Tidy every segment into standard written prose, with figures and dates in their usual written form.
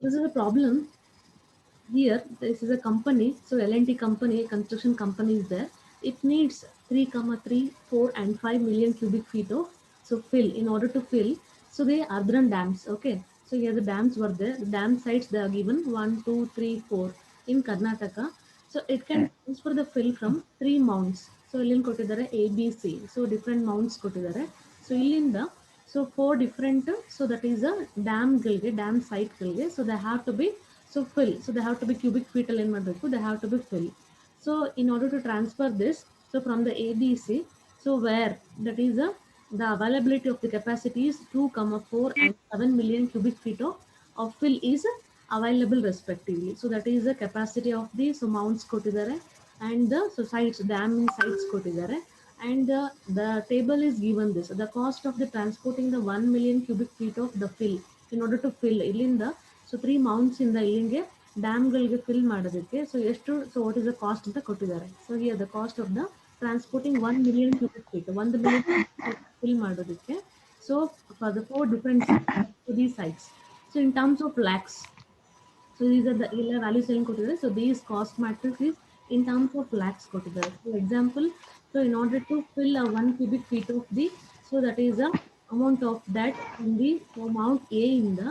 This is a problem. Here, this is a company, so L&T company, a construction company is there. It needs 3, 3, 4, and 5 million cubic feet of so fill in order to fill. So they are Ardran dams. Okay, so here the dams were there. The dam sites they are given 1, 2, 3, 4 in Karnataka. So it can transfer the fill from 3 mounts. So ಇಲ್ಲಿ ಕೊಟ್ಟಿದ್ದಾರೆ A, B, C. So different mounts ಕೊಟ್ಟಿದ್ದಾರೆ. So ಇಲ್ಲಿಂದ so 4 different. So that is a dam site ಗಳಿಗೆ. So they have to be so fill. So they have to be cubic feet ಅಲ್ಲಿ ಏನ್ ಮಾಡಬೇಕು, they have to be fill. So in order to transfer this, so from the ABC, so where that is the availability of the capacity is 2, 4 and 7 million cubic feet of fill is available respectively. So that is the capacity of the so mounts ಕೊಟ್ಟಿದ್ದಾರೆ and the so sites damming sites ಕೊಟ್ಟಿದ್ದಾರೆ. And the table is given this. The cost of the transporting the 1 million cubic feet of the fill in order to fill ಇಲ್ಲಿಂದ so 3 mounts ಇಂದ ಇಲ್ಲಿಗೆ ಡ್ಯಾಮ್ಗಳಿಗೆ fill ಮಾಡೋದಕ್ಕೆ so ಎಷ್ಟು so what is the cost ಅಂತ ಕೊಟ್ಟಿದ್ದಾರೆ. So here the cost of the transporting 1 million cubic feet 1 million fill ಮಾಡೋದಕ್ಕೆ. So for the 4 different these sites so in terms of lakhs. So these are the ಇಲ್ಲ values ಏನು ಕೊಟ್ಟಿದ್ದಾರೆ. So these cost matrix is in terms of lakhs ಕೊಟ್ಟಿದ್ದಾರೆ. For example, so in order to fill 1 cubic feet of the so that is the amount of that in the amount A ಇಂದ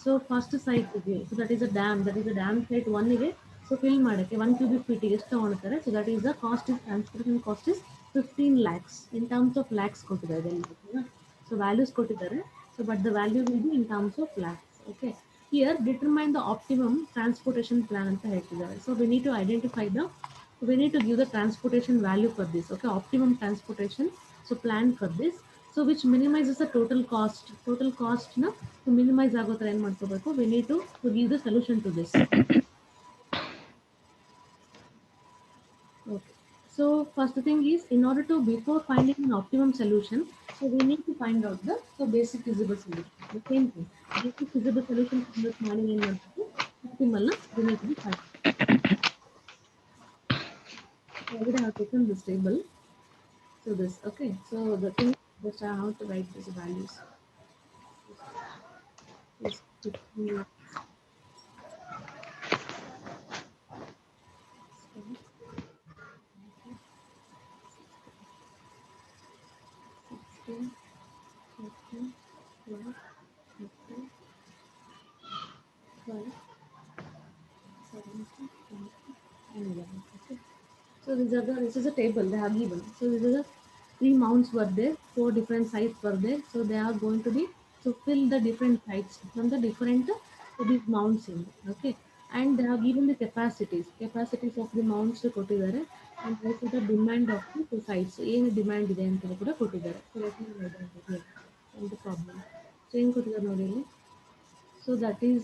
so first ಸೈಟ್ಗೆ so that is a dam site ಒನ್ಗೆ so fill ಮಾಡೋಕ್ಕೆ 1 cubic feet ಎಷ್ಟು ತೊಗೊಳ್ತಾರೆ. So that is the cost is transportation cost is 15 lakhs in terms of lakhs ಕೊಟ್ಟಿದ್ದಾರೆ ಇದೆಲ್ಲ. So values ಕೊಟ್ಟಿದ್ದಾರೆ. So but the value will be in terms of lakhs. Okay, here determine the optimum transportation plan ಅಂತ ಹೇಳ್ತಿದ್ದಾರೆ. So we need to identify we need to give the transportation value for this. Okay, optimum transportation so plan for this, so which minimizes the total cost na to minimize ಆಗೋ ಥರ ಏನು ಮಾಡ್ಕೋಬೇಕು. We need to give the solution to this. Okay, so first thing is, in order to before finding an optimum solution, so we need to find out the so basic feasible solution. The same thing, basic feasible solution planning ಏನು ಮಾಡಬೇಕು, optimal we need to be find. So I would have taken this table. So this, okay. So the thing just I have to write these values. This 15 16, 14, 12, 13, 12, 17, 20, and 11. Okay. So this is a table they have given. So this is a 3 mounts were there, 4 different sites were there. So they are going to be to fill the different sites from the different so these mounts in. Okay, and they have given the capacities of the mounts ಕೊಟ್ಟಿದ್ದಾರೆ. And also the demand of the sites ಏನು demand ಇದೆ ಅಂತ ಕೂಡ ಕೊಟ್ಟಿದ್ದಾರೆ. So let me write down here and the problem. So ಏನು ಕೊಟ್ಟಿದ್ದಾರೆ ನೋಡಿ ಇಲ್ಲಿ. So that is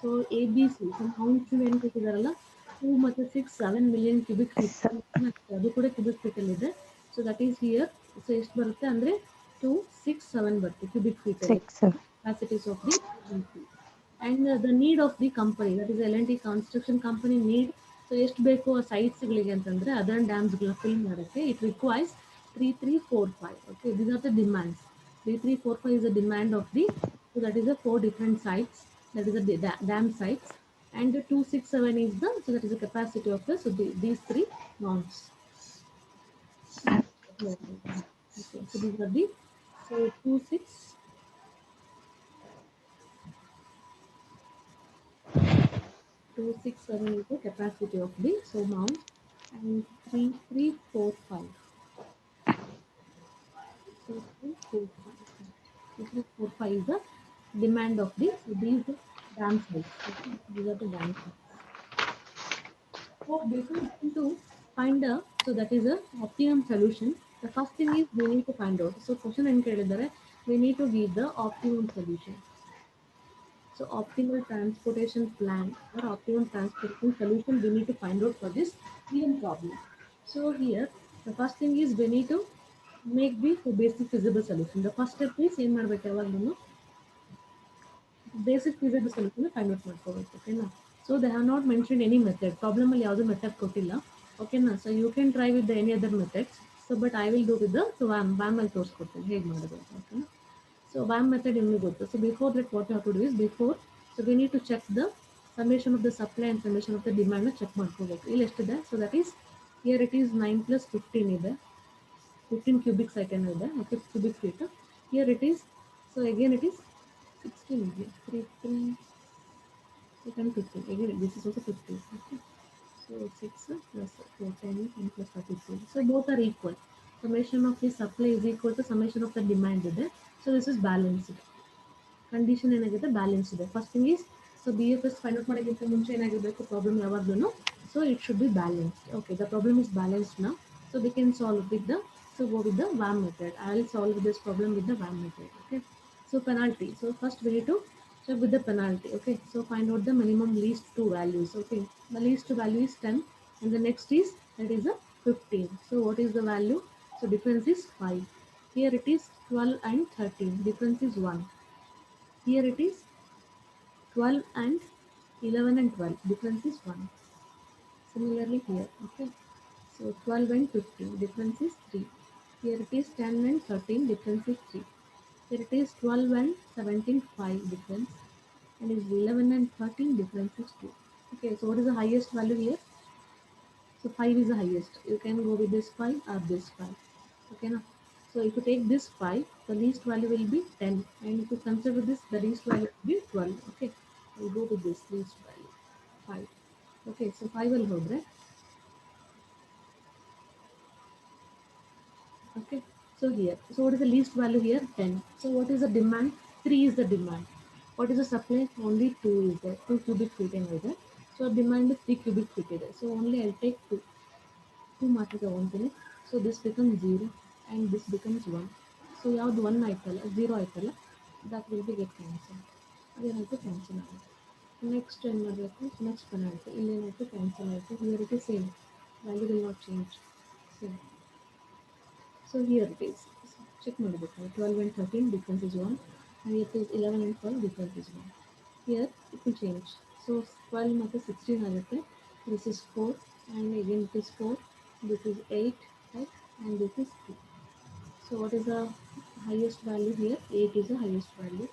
so ABC so mount ಏನು ಕೊಟ್ಟಿದ್ದಾರಲ್ಲ 2 ಮತ್ತು 6 7 million cubic feet ಅದು ಕೂಡ cubic feet ಅಲ್ಲಿ ಇದೆ. So that is here. So ಎಷ್ಟು ಬರುತ್ತೆ ಅಂದ್ರೆ 2 6 7 ಬರುತ್ತೆ cubic feet ಅಲ್ಲಿ 6. capacities of the ABC. And the need of the company, that is L&T construction company need. So ಎಷ್ಟು ಬೇಕು ಆ ಸೈಟ್ಸ್ಗಳಿಗೆ ಅಂತಂದ್ರೆ ಅದರ್ ಡ್ಯಾಮ್ಸ್ಗಳನ್ನ ಫಿಲ್ ಮಾಡೋಕ್ಕೆ it requires 3 3 4 5. Okay, these are the demands. 3 3 4 5 is the demand of the so that is the 4 different sites, that is the dam sites. And the 2 6 7 is the so that is the capacity of the so these 3 mounts. Okay, so these are the so 2 6 2 6 7 is the capacity of the so mount. And 3 3 4 5 2 3 4 5 2 3 4 5 is the demand of the so these dam sites. Okay, these are the dam sites. So before going to find a so that is a optimum solution, the first thing is we need to find out. So question ಏನು ಕೇಳಿದ್ದಾರೆ, we need to give the optimum solution. So optimal transportation plan or optimum transportation solution we need to find out for this given problem. So here the first thing is we need to make the basic feasible solution. The first step is ಏನು ಮಾಡಬೇಕು ಯಾವಾಗಲೂ basic feasible solution find out ಮಾಡ್ಕೋಬೇಕು. ಓಕೆನಾ. So they have not mention any method, ಪ್ರಾಬ್ಲಮಲ್ಲಿ ಯಾವುದೂ method ಕೊಟ್ಟಿಲ್ಲ. ಓಕೆನಾ. So you can try with any other methods. So but I will do with the so ವ್ಯಾಮಲ್ಲಿ ತೋರಿಸ್ಕೊಡ್ತೀನಿ ಹೇಗೆ ಮಾಡೋದು ಅಂತ. ಓಕೆನಾ. ಸೊ ವ್ಯಾಮ್ ಮೆಥಡ್ ನಿಮಗೆ ಗೊತ್ತು. So before that what you have to do is before So we need to check the summation of the supply and summation of the demand check ಮಾಡ್ಕೋಬೇಕು ಇಲ್ಲಿ ಎಷ್ಟಿದೆ so that is here it is 9 plus 15 ಇದೆ 15 cubic second ಇದೆ okay cubic feet here it is so again it is 16 ಇದೆ 3 3 second 15 again this is also 15 okay so 6 plus 4 10 and plus 33 so both are equal summation of the supply is equal to summation of the demand ಇದೆ so this is balanced condition ಏನಾಗಿದೆ balance ಇದೆ first thing is so B F S find out ಮಾಡೋಕ್ಕಿಂತ ಮುಂಚೆ ಏನಾಗಿರಬೇಕು problem ಯಾವಾಗಲೂ so it should be balanced okay the problem is balanced ನಾ so we can solve with the so go with the VAM method I will solve this problem with the VAM method okay so penalty so first we need to check with the penalty okay so find out the minimum least two values okay the least value is 10 and the next is that is a 15 so what is the value so difference is 5 here it is 12 and 13 difference is 1 here it is 12 and 11 and 12. Difference is 1. Similarly here. Okay. So 12 and 15. Difference is 3. Here it is 10 and 13. Difference is 3. Here it is 12 and 17. 5 difference. And is 11 and 13. Difference is 2. Okay. So what is the highest value here? So 5 is the highest. You can go with this 5 or this 5. Okay now. So if you take this 5, the least value will be 10. And if you consider this, the least value will be 12. Okay. We'll go with this least value 5. Okay. So 5 will hold, right? Okay. So here. So what is the least value here? 10. So what is the demand? 3 is the demand. What is the supply? Only 2 is there. 2 cubic feet in there. So demand is 3 cubic feet is there. So only I'll take 2. 2 ಮಾತ್ರ ತಗೊಂತೀನಿ so this become 0 and this becomes 1 so ಯಾವ್ದು 1 ಆಯ್ತಲ್ಲ 0 ಆಯ್ತಲ್ಲ that will be get cancel ಅದೇನಾಯಿತು cancel ಆಗುತ್ತೆ next ಏನು ಮಾಡಬೇಕು next penalty ಇಲ್ಲೇನಾಯಿತು ಕ್ಯಾನ್ಸಲ್ ಆಯಿತು here it is same value will not change same so here it is check ಮಾಡಬೇಕು 12 and 13 difference is 1 and it is 11 and 12 difference is 1 here it will change so 12 ಮತ್ತು 16 ಆಗುತ್ತೆ this is 4 and again it is 4 this is 8 right and this is 2 so what is the highest value here 8 is the highest value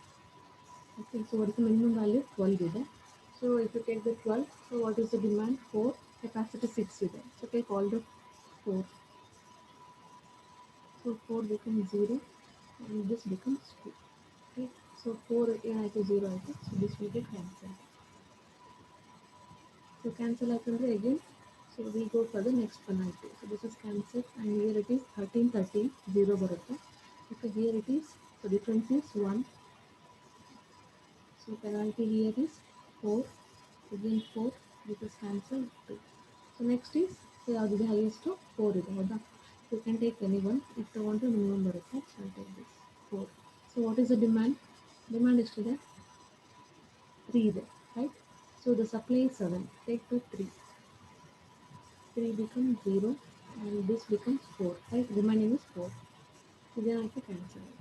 okay so what is the minimum value 12 is there so if you take the 12 so what is the demand 4 capacity 6 is there so take all the 4 so 4 becomes 0 and this becomes 2 okay so 4 is 0 so this will get cancelled so cancel happens again so we go for the next penalty so this is cancelled and here it is 13 13 0 ಬರುತ್ತೆ okay here it is so difference is 1 so penalty here is 4 again 4 this is cancelled 2 so next is so ಯಾವುದು ಇದೆ highest 4 ಇದೆ ಹೌದಾ you can take any one if you want to minimum ಬರುತ್ತೆ so I'll take this 4 so what is the demand ಎಷ್ಟಿದೆ 3 ಇದೆ right so the supply is 7 take the 3 3 becomes 0 and this becomes 4 right remaining is 4 so then I have to cancel it.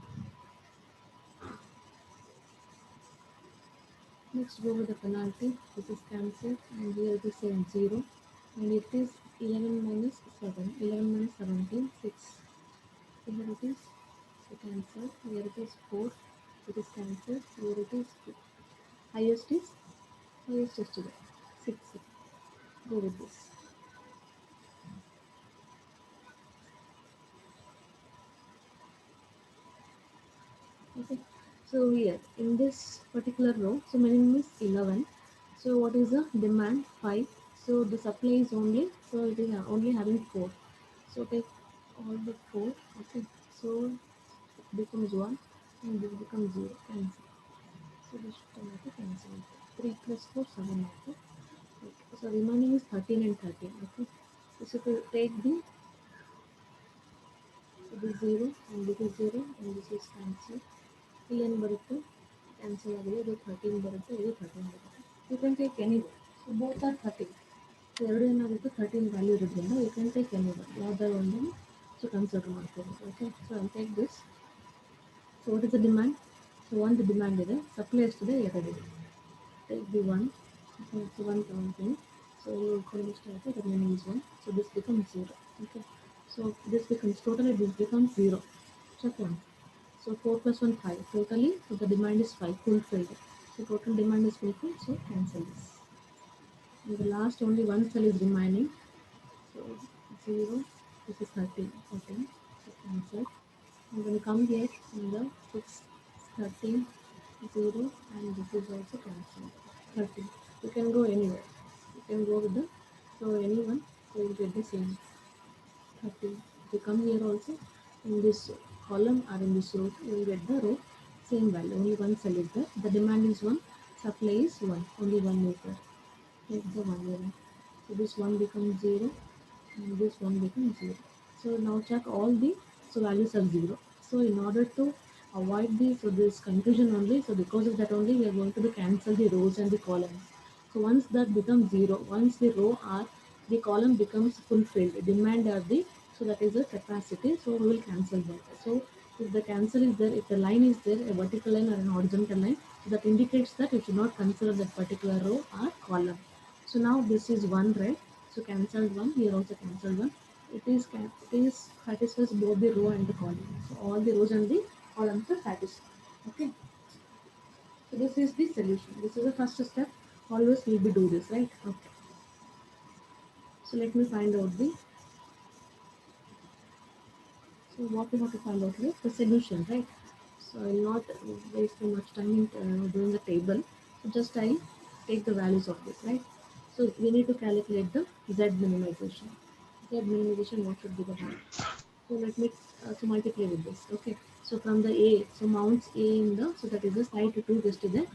Next go with the penalty this is cancelled and here it is same 0 and it is 11 minus 7 11 minus 17 6 here it is so cancelled here it is 4 it is cancelled here it is 2 highest is 6 go with this okay so here in this particular row so minimum is 11 so what is the demand 5 so the supply is only so it is only having 4 so take all the 4 okay so it becomes 1 and this becomes 0 cancel so this should have to cancel 3 plus 4 7 okay. So remaining is 13 and 13 okay so if you take the so this 0 and this is 0 and this is cancelled ಇಲ್ಲಿ ಏನು ಬರುತ್ತೆ cancel ಆಗಿದೆ ಇದು 13 ಬರುತ್ತೆ ಇದು 13 ಬರುತ್ತೆ you can take any so both are 13 so ಎರಡು ಏನಾಗುತ್ತೆ 13 ವ್ಯಾಲ್ಯೂ ಇರೋದ್ರಿಂದ you can take any one ಯಾವುದಾದ್ರು ಒಂದನ್ನು ಸೊ ಕನ್ಸಿಡರ್ ಮಾಡ್ಕೋಬೋದು okay so I take this so what is the demand so ಒಂದು ಡಿಮ್ಯಾಂಡ್ ಇದೆ ಸಪ್ಲೈ ಎಷ್ಟಿದೆ ಎರಡಿದೆ take the one so one ತಗೊಳ್ತೀನಿ ಸೊ ಇಲ್ಲಿ ಎಷ್ಟು ಆಗುತ್ತೆ the remaining is one so this becomes 0 okay so this becomes totally this becomes 0 check one. So 4 plus 1 5 totally so the demand is 5 fulfilled. So So total demand is fulfilled, so cancel this. And the last only one cell is remaining. So 0, this is 13, okay, so cancel. And when you come here in the 6, 13, 0, and this is also cancelled. 13. You can go anywhere. You can go with the, so anyone, so you get the same 30. If you come here also, in this column or in this row, you will get the row, same value, only one cell is there. The demand is 1, supply is 1, only 1 is there. Take the 1 element. So this 1 becomes 0 and this 1 becomes 0. So now check all the so values are 0. So in order to avoid this, so this confusion only, so because of that only we are going to cancel the rows and the columns. So once that becomes 0, once the row or the column becomes fulfilled, demand or the, so that is the capacity, so we will cancel that. So if the cancel is there, if the line is there, a vertical line or an horizontal line, so that indicates that you should not consider that particular row or column. So now this is 1, right? So cancelled 1, here also cancelled 1. It is satisfies both the row and the column. So all the rows and the columns are satisfied. Okay. So this is the solution. This is the first step. Always will be do this, right? Okay. So let me find out the, so what we have to find out here, the solution, right? So I will not waste too much time in doing the table. So just I take the values of this, right? So we need to calculate the Z minimization. Z minimization, what should be the value? So let me so multiply with this. Okay. So from the A, so mounts A in the, so that is the side to 2 just ಇದೆ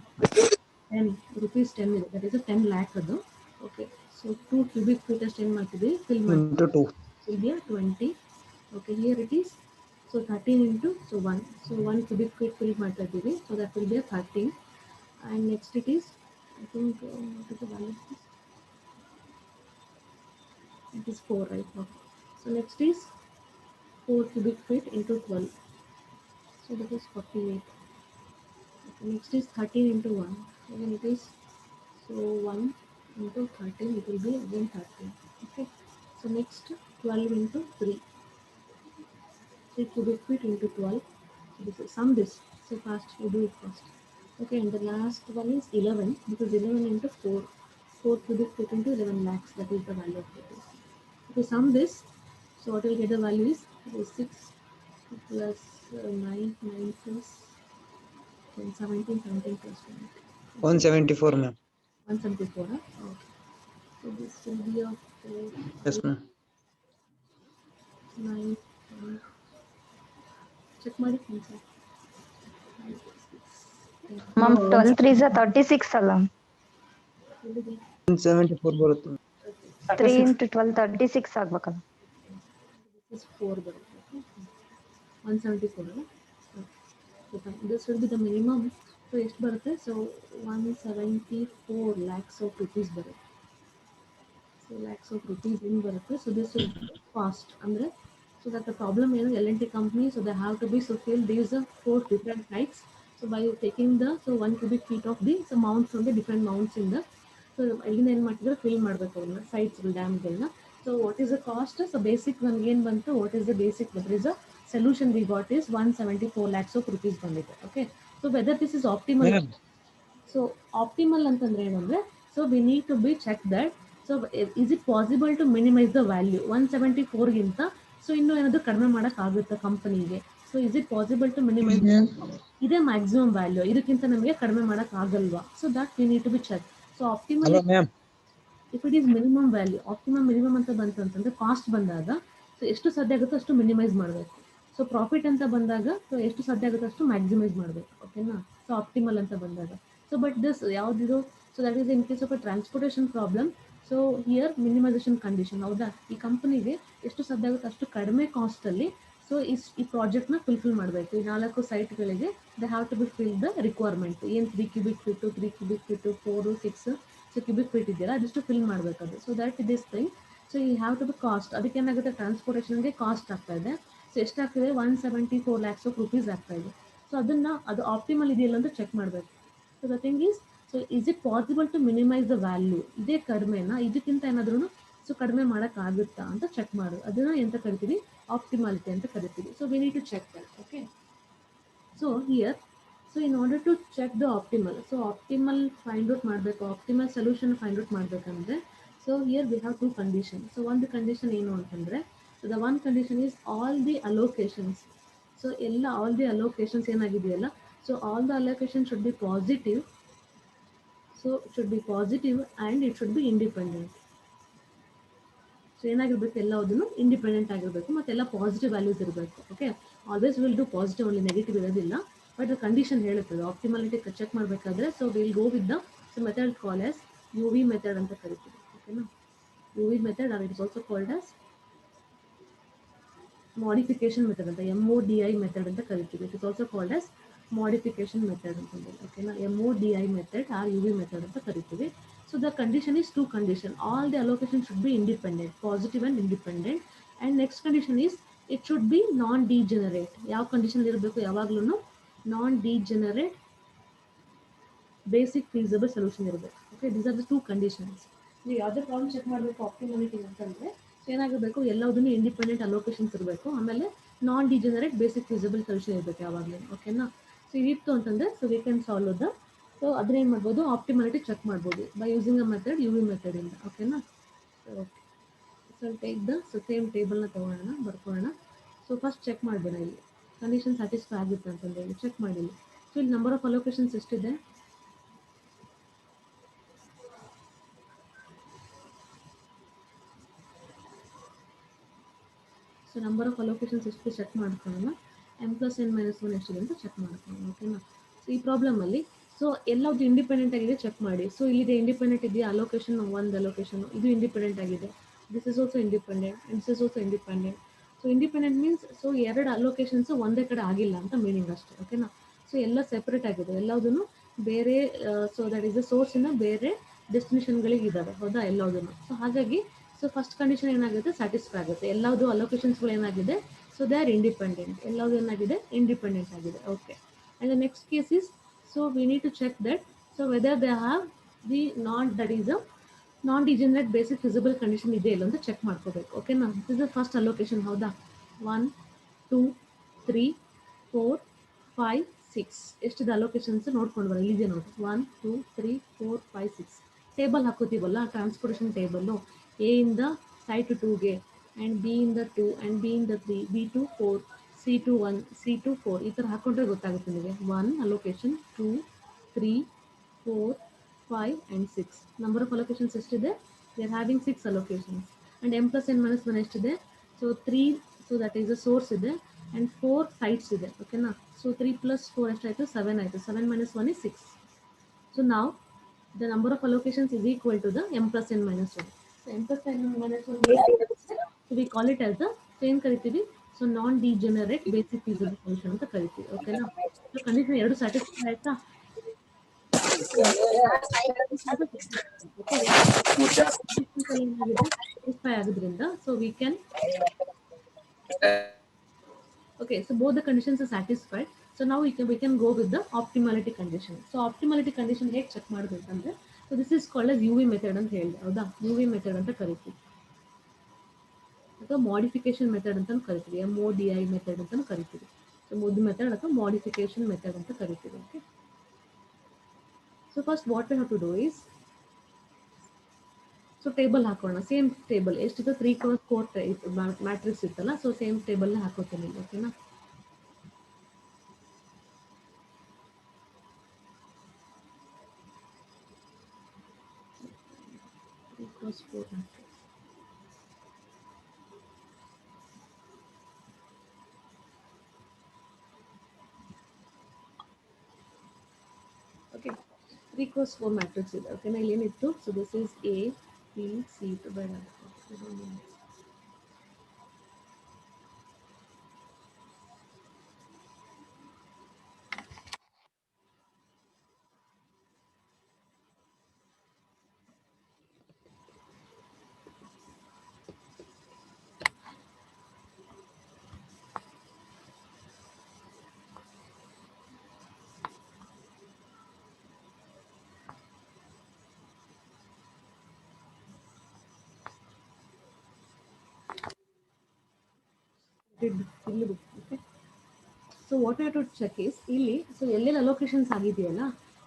10 rupees 10 ಇದೆ, that is a 10 lakh ಅದು. Okay. So 2 cubic feet ಅಷ್ಟು ಏನು ಮಾಡ್ತೀವಿ fill ಮಾಡ್ತೀವಿ. into 2. So ಇಲ್ಲಿ 20. Okay, here it is. So 13 into, so 1. So 1 cubic feet fill ಮಾಡ್ತಾ ಇದ್ದೀವಿ. So that will be a 13. And next it is, I think, what is the value of this? It is 4, right? Okay. So next is 4 cubic feet into 12. So that is 48. Okay, next is 13 into 1. Again it is, so 1 into 13, it will be again 13. Okay. So next 12 into 3. 3 cubic feet into 12. So this is sum this. So fast, you do it first. Okay, and the last one is 11, because 11 into 4. 4 cubic feet into 11 lakhs, that is the value of it. If you sum this, so what will get the value is, it is 6 plus 9, 9 plus 10, 17, 17 plus 20. 174, ma'am. 174, huh? Okay. So this will be a 4, Yes, 5, ma'am. 9, 10. Check ಮಾಡಿ ಒಂದ್ಸಲ. 5, 6, 10. Ma'am 12 3 36 ಅಲ್ಲ, ಎಲ್ಲಿದೆ? 174 ಬರುತ್ತೆ. 3 into 12 36 ಆಗ್ಬೇಕಲ್ಲ. This is 4 ಬರುತ್ತೆ. 174 ಅಲ್ಲ? So this will be the minimum. So ಎಷ್ಟು ಬರುತ್ತೆ? So 174 lakhs of rupees ಬರುತ್ತೆ. So lakhs of rupees in ಬರುತ್ತೆ. So this will be cost. ಅಂದ್ರೆ, so that the problem ಏನು, L&T company, so they have to be, so fill these 4 different heights. So by taking the, so 1 cubic feet of the, so mounts from the different mounts in the, so ಅಲ್ಲಿಂದ ಏನು ಮಾಡ್ತಿದ್ರೆ fill ಮಾಡಬೇಕು ಅವ್ರನ್ನ sites ಡ್ಯಾಮ್ಗಳನ್ನ. So what is the cost? So basic ನಮ್ಗೆ ಏನು ಬಂತು, what is the basic, that is a solution we got is 174 lakhs of rupees ಬಂದಿದೆ. Okay. So whether this is optimal. Ma'am, so optimal ಅಂತಂದ್ರೆ ಏನಂದ್ರೆ, so we need to be check that, so is it possible to minimise the value 174ಗಿಂತ, so ಇನ್ನೂ ಏನಾದರೂ ಕಡಿಮೆ ಮಾಡೋಕ್ಕಾಗುತ್ತಾ ಕಂಪನಿಗೆ? So is it possible to minimise, ಇದೇ maximum value, ಇದಕ್ಕಿಂತ ನಮಗೆ ಕಡಿಮೆ ಮಾಡೋಕ್ಕಾಗಲ್ವಾ? So that we need to be check. So optimal, hello, ma'am. If it is minimum value, optimum minimum ಅಂತ ಬಂತು ಅಂತಂದ್ರೆ ಕಾಸ್ಟ್ ಬಂದಾಗ, ಸೊ ಎಷ್ಟು ಸಾಧ್ಯ ಆಗುತ್ತೋ ಅಷ್ಟು ಮಿನಿಮೈಸ್ ಮಾಡಬೇಕು. ಸೊ ಪ್ರಾಫಿಟ್ ಅಂತ ಬಂದಾಗ, ಸೊ ಎಷ್ಟು ಸಾಧ್ಯ ಆಗುತ್ತೋ ಅಷ್ಟು ಮ್ಯಾಕ್ಸಿಮೈಸ್ ಮಾಡಬೇಕು. ಓಕೆನಾ? ಸೊ ಆಪ್ಟಿಮಲ್ ಅಂತ ಬಂದಾಗ, ಸೊ ಬಟ್ ದಿಸ್ ಯಾವುದಿದು, so that is in case of a transportation problem. So here minimisation condition, ಹೌದಾ? ಈ ಕಂಪನಿಗೆ ಎಷ್ಟು ಸಾಧ್ಯ ಆಗುತ್ತೋ ಅಷ್ಟು ಕಡಿಮೆ ಕಾಸ್ಟಲ್ಲಿ, ಸೊ ಈ ಪ್ರಾಜೆಕ್ಟ್ನ ಫುಲ್ಫಿಲ್ ಮಾಡಬೇಕು. ಈ 4 ಸೈಟ್ಗಳಿಗೆ they have to be fill the requirement. ಏನು 3 cubic feet, 3 cubic feet, 4, 6 so cubic feet ಇದೆಯಲ್ಲ, ಅದಿಷ್ಟು ಫಿಲ್ ಮಾಡಬೇಕದು. So that this thing, so ಈ ಹ್ಯಾವ್ ಟು ಬಿ ಕಾಸ್ಟ್. ಅದಕ್ಕೆ ಏನಾಗುತ್ತೆ, ಟ್ರಾನ್ಸ್ಪೋರ್ಟೇಷನ್ಗೆ ಕಾಸ್ಟ್ ಆಗ್ತಾ ಇದೆ. ಸೊ ಎಷ್ಟಾಗ್ತಿದೆ? 174 lakhs of rupees ಆಗ್ತಾ ಇದೆ. ಸೊ ಅದನ್ನು, ಅದು ಆಪ್ಟಿಮಲ್ ಇದೆಯಲ್ಲ ಅಂತ ಚೆಕ್ ಮಾಡಬೇಕು. So the thing is, so is it possible to minimise the value? ಇದೇ ಕಡಿಮೆನಾ, ಇದಕ್ಕಿಂತ ಏನಾದ್ರೂ ಸೊ ಕಡಿಮೆ ಮಾಡೋಕ್ಕಾಗುತ್ತಾ ಅಂತ ಚೆಕ್ ಮಾಡೋದು. ಅದನ್ನು ಎಂತ ಕರಿತೀವಿ? ಆಪ್ಟಿಮಾಲಿಟಿ ಅಂತ ಕರಿತೀವಿ. So we need to check that. Okay. So here, so in order to check the optimal, so optimal find out ಮಾಡಬೇಕು, ಆಪ್ಟಿಮಲ್ ಸೊಲ್ಯೂಷನ್ ಫೈಂಡ್ ಔಟ್ ಮಾಡಬೇಕಂದ್ರೆ so here we have to condition. So ಒಂದು condition ಏನು ಅಂತಂದರೆ the one condition is all the allocations. So ಎಲ್ಲ all the allocations ಏನಾಗಿದೆಯಲ್ಲ, so all the allocation should be positive. So it should be positive and it should be independent. So ಏನಾಗಿರ್ಬೇಕು, ಎಲ್ಲದನ್ನು independent ಆಗಿರಬೇಕು ಮತ್ತು ಎಲ್ಲ positive values ಇರಬೇಕು. Okay, always will do positive, ಅಲ್ಲಿ negative ಇರೋದಿಲ್ಲ. ಬಟ್ ಕಂಡೀಷನ್ ಹೇಳುತ್ತದೆ ಆಪ್ಟಿಮಾಲಿಟಿ ಚೆಕ್ ಮಾಡಬೇಕಾದ್ರೆ. So will go with the method call as U V method ಅಂತ ಕರಿತೀವಿ. ಓಕೆನಾ, U V method or it is also called as modification method ಅಂತ, MODI method ಅಂತ ಕರಿತೀವಿ. It is also called as modification method ಅಂತಂದೇಳಿ. ಓಕೆನಾ, MODI method or U V method ಅಂತ ಕರಿತೀವಿ. So the condition is two condition. All the allocation should be independent, positive and independent. And next condition is it should be non-degenerate. ಯಾವ condition ಇರಬೇಕು, ಯಾವಾಗ್ಲೂ non-degenerate basic feasible solution ಇರಬೇಕು. Okay, these are the two conditions. ನೀವು ಯಾವುದೇ problem check ಮಾಡಬೇಕು ಆಪ್ಟಿಮಾಲಿಟಿ ಅಂತಂದರೆ ಏನಾಗಬೇಕು, ಎಲ್ಲದನ್ನು ಇಂಡಿಪೆಂಡೆಂಟ್ ಅಲೋಕೇಶನ್ಸ್ ಇರಬೇಕು, ಆಮೇಲೆ non degenerate basic feasible solution ಇರಬೇಕು ಯಾವಾಗಲೂ. ಓಕೆನಾ, ಸೊ ಇದಿತ್ತು ಅಂತಂದರೆ so we can solve the. So ಅದನ್ನೇನು ಮಾಡ್ಬೋದು, ಆಪ್ಟಿಮಾಲಿಟಿ ಚೆಕ್ ಮಾಡ್ಬೋದು by using a method U V ಮೆಥಡಿಂದ. ಓಕೆನಾ, okay. So take the same ಟೇಬಲ್ನ ತೊಗೊಳ್ಳೋಣ, ಬರ್ಕೊಳ್ಳೋಣ. ಸೊ ಫಸ್ಟ್ ಚೆಕ್ ಮಾಡಬೇಡ, ಇಲ್ಲಿ ಕಂಡೀಷನ್ ಸ್ಯಾಟಿಸ್ಫೈ ಆಗುತ್ತೆ ಅಂತಂದೇಳಿ ಚೆಕ್ ಮಾಡಿಲ್ಲ. ಸೊ ಇಲ್ಲಿ ನಂಬರ್ ಆಫ್ ಅಲೋಕೇಶನ್ಸ್ ಎಷ್ಟಿದೆ, ಸೊ ನಂಬರ್ ಆಫ್ ಅಲೋಕೇಶನ್ಸ್ ಎಷ್ಟು ಚೆಕ್ ಮಾಡ್ಕೊಳ್ಳೋಣ. m+n-1 ಎಷ್ಟಿದೆ ಅಂತ ಚೆಕ್ ಮಾಡ್ಕೊಳ್ಳೋಣ. ಓಕೆನಾ, ಸೊ ಈ ಪ್ರಾಬ್ಲಮಲ್ಲಿ ಸೊ ಎಲ್ಲದು ಇಂಡಿಪೆಂಡೆಂಟ್ ಆಗಿದೆ ಚೆಕ್ ಮಾಡಿ. ಸೊ ಇಲ್ಲಿದೆ ಇಂಡಿಪೆಂಡೆಂಟ್ ಇದೆಯಾ, ಅಲೋಕೇಶನ್ ಒಂದು ಅಲೋಕೇಶನ್ ಇದು ಇಂಡಿಪೆಂಡೆಂಟ್ ಆಗಿದೆ, this is also independent and this is also independent. So independent means so ಎರಡು ಅಲೋಕೇಶನ್ಸ್ ಒಂದೇ ಕಡೆ ಆಗಿಲ್ಲ ಅಂತ ಮೀನಿಂಗ್ ಅಷ್ಟೇ. ಓಕೆನಾ, ಸೊ ಎಲ್ಲ ಸೆಪ್ರೇಟ್ ಆಗಿದೆ, ಎಲ್ಲದನ್ನು ಬೇರೆ. ಸೊ ದಟ್ ಈಸ್ ದ ಸೋರ್ಸಿನ ಬೇರೆ ಡೆಸ್ಟಿನೇಷನ್ಗಳಿಗೆ ಇದ್ದಾವೆ, ಹೌದಾ, ಎಲ್ಲದನ್ನು. ಸೊ ಹಾಗಾಗಿ ಸೊ ಫಸ್ಟ್ ಕಂಡೀಷನ್ ಏನಾಗುತ್ತೆ, ಸ್ಯಾಟಿಸ್ಫೈ ಆಗುತ್ತೆ. ಎಲ್ಲವುದು ಅಲೋಕೇಶನ್ಸ್ಗಳು ಏನಾಗಿದೆ, ಸೊ ದೇ ಆರ್ ಇಂಡಿಪೆಂಡೆಂಟ್, ಎಲ್ಲವುದು ಏನಾಗಿದೆ, ಇಂಡಿಪೆಂಡೆಂಟ್ ಆಗಿದೆ. Okay, and the next case is so we need to check that so whether they have the not that is a non degenerate basic feasible condition ಇದೆ ಇಲ್ಲ ಅಂತ check ಮಾಡ್ಕೋಬೇಕು. ಓಕೆನಾ, this is the first allocation, ಹೌದಾ. 1 2 3 4 5 6 ಎಷ್ಟಿದೆ allocations ನೋಡ್ಕೊಂಡು ಬರ, ಇಲ್ಲಿದೆ ನೋಡಿ. 1 2 3 4 5 6 ಟೇಬಲ್ ಹಾಕೋತೀವಲ್ಲ, ಟ್ರಾನ್ಸ್ಪೋರ್ಟೇಷನ್ ಟೇಬಲ್ಲು, ಎ ಇಂದ ಸೈಟ್ 2ಗೆ ಆ್ಯಂಡ್ ಬಿ ಇಂದ 2 ಆ್ಯಂಡ್ ಬಿ ಇಂದ 3 B2 4 C2 1 C2 4 ಈ ಥರ ಹಾಕೊಂಡ್ರೆ ಗೊತ್ತಾಗುತ್ತೆ ನಿಮಗೆ. 1 allocation 2 3 4 5 and 6 number of allocations ಎಷ್ಟಿದೆ, they are having 6 allocations. And m+n-1 ಎಷ್ಟಿದೆ, so 3. So that is a source ಇದೆ ಆ್ಯಂಡ್ 4 ಸೈಟ್ಸ್ ಇದೆ. ಓಕೆನಾ, ಸೊ 3 + 4 ಎಷ್ಟಾಯಿತು, 7 ಆಯಿತು. 7 - 1 is 6. ಸೊ ನಾವು the number of allocations is equal to the m+n-1. So m+n-1 so we call it as the same ಕರಿತೀವಿ, so ನಾನ್ degenerate basic feasible solution ಅಂತ ಕರಿತೀವಿ. ಓಕೆನಾ, ಸೊ ಕಂಡೀಷನ್ ಎರಡು ಸ್ಯಾಟಿಸ್ಫೈ ಆಯ್ತಾ. ಸ್ಯಾಟಿಸ್ಫೈ ಆಗೋದ್ರಿಂದ so we can okay, so both the conditions are satisfied. So now we can go with the optimality condition. So optimality condition ಹೇಗೆ check ಮಾಡಬೇಕಂದ್ರೆ so this is called as UV method ಅಂತ ಹೇಳಿದೆ, ಹೌದಾ. UV method ಅಂತ ಕರಿತೀವಿ, ಅಥವಾ modification method ಅಂತ ಕರಿತೀವಿ, MODI ಮೆಥಡ್ ಅಂತ ಕರಿತೀವಿ. ಸೊ ಮೊದಲ ಮೆಥಡ್ ಅಥವಾ ಮಾಡಿಫಿಕೇಶನ್ ಮೆಥಡ್ ಅಂತ ಕರಿತೀವಿ. Okay, so first what we have to do is so table ಹಾಕೋಣ. ಸೇಮ್ ಟೇಬಲ್ ಎಷ್ಟಿದೆ, 3x4 ಮ್ಯಾಟ್ರಿಕ್ಸ್ ಇತ್ತಲ್ಲ, ಸೊ ಸೇಮ್ ಟೇಬಲ್ನ ಹಾಕೋತೀನಿ. ಓಕೆನಾ, ಓಕೆ 3x4 ಮ್ಯಾಟ್ರಿಕ್ಸ್ ಇದೆ. ಓಕೆನಾ, ಇಲ್ಲಿ ಏನಿತ್ತು, so this is A B C ಬೇಡ. ಇಲ್ಲಿ ಬಿಟ್ಟು. Okay, so so what you to check is ಇಲ್ಲಿ ಸೊ ಎಲ್ಲೆಲ್ಲಿ ಅಲೋಕೇಶನ್ಸ್ ಆಗಿದೆಯಲ್ಲ,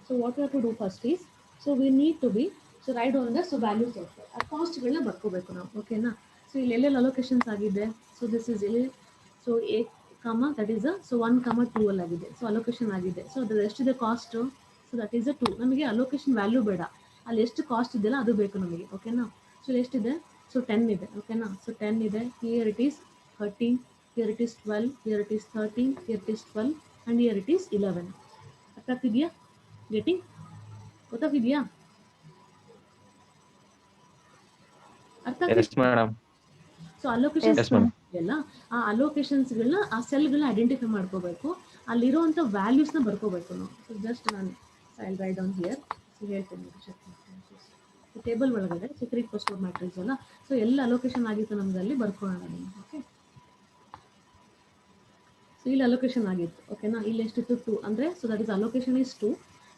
so what you to do first is so we need to be so write on the so values of ಆ ಕಾಸ್ಟ್ಗಳನ್ನ ಬರ್ಕೋಬೇಕು ನಾವು. ಓಕೆನಾ? ಸೊ ಇಲ್ಲಿ ಎಲ್ಲೆಲ್ಲಿ ಅಲೋಕೇಶನ್ಸ್ ಆಗಿದೆ, ಸೊ ದಿಸ್ ಇಸ್ ಇಲ್ಲಿ ಸೊ ಎ ಕಾಮ ದಟ್ ಈಸ್ ಸೊ 1, 2 ಅಲ್ಲಿ ಆಗಿದೆ, ಸೊ ಅಲೋಕೇಶನ್ ಆಗಿದೆ. ಸೊ ಅದು ಎಷ್ಟಿದೆ ಕಾಸ್ಟು, ಸೊ ದಟ್ ಈಸ್ 2. ನಮಗೆ ಅಲೋಕೇಶನ್ ವ್ಯಾಲ್ಯೂ ಬೇಡ, ಅಲ್ಲಿ ಎಷ್ಟು ಕಾಸ್ಟ್ ಇದೆಯಲ್ಲ ಅದು ಬೇಕು ನಮಗೆ. ಓಕೆನಾ? ಸೊ ಎಷ್ಟಿದೆ, ಸೊ 10 ಇದೆ. ಓಕೆನಾ? ಸೊ 10 ಇದೆ. Here it is 13, here it is 12, here it is 13, here it is 12 and here it is 11. ಅರ್ಥ ಆಗ್ತಿದೆಯಾ? ಗೆಟಿಂಗ್? ಗೊತ್ತಾಗಿದೆಯಾ? ಅರ್ಥ ಆಗ್ತಿದೆಯಾ? ಸೊ ಅಲೋಕೇಶನ್ಸ್ ಎಲ್ಲ ಆ ಅಲೋಕೇಶನ್ಸ್ಗಳನ್ನ ಆ ಸೆಲ್ಗಳನ್ನ ಐಡೆಂಟಿಫೈ ಮಾಡ್ಕೋಬೇಕು, ಅಲ್ಲಿರುವಂಥ ವ್ಯಾಲ್ಯೂಸ್ನ ಬರ್ಕೋಬೇಕು ನಾವು. ಸೊ ಜಸ್ಟ್ ನಾನು I write down here. So ಹೇಳ್ತೇನೆ ಟೇಬಲ್ ಒಳಗಡೆ ಸೀಕ್ರೆಟ್ ಫಸ್ಟ್ ಮ್ಯಾಟ್ರಿಕ್ಸ್ ಅಲ್ಲ, ಸೊ ಎಲ್ಲ ಅಲೋಕೇಶನ್ ಆಗಿತ್ತು ನಮ್ಗೆ ಅಲ್ಲಿ ಬರ್ಕೊಳ್ಳೋಣ. ಓಕೆ, ಸೊ ಇಲ್ಲಿ ಅಲೋಕೇಶನ್ ಆಗಿತ್ತು. ಓಕೆನಾ? ಇಲ್ಲಿ ಎಷ್ಟಿತ್ತು 2 ಅಂದರೆ so that is allocation is 2,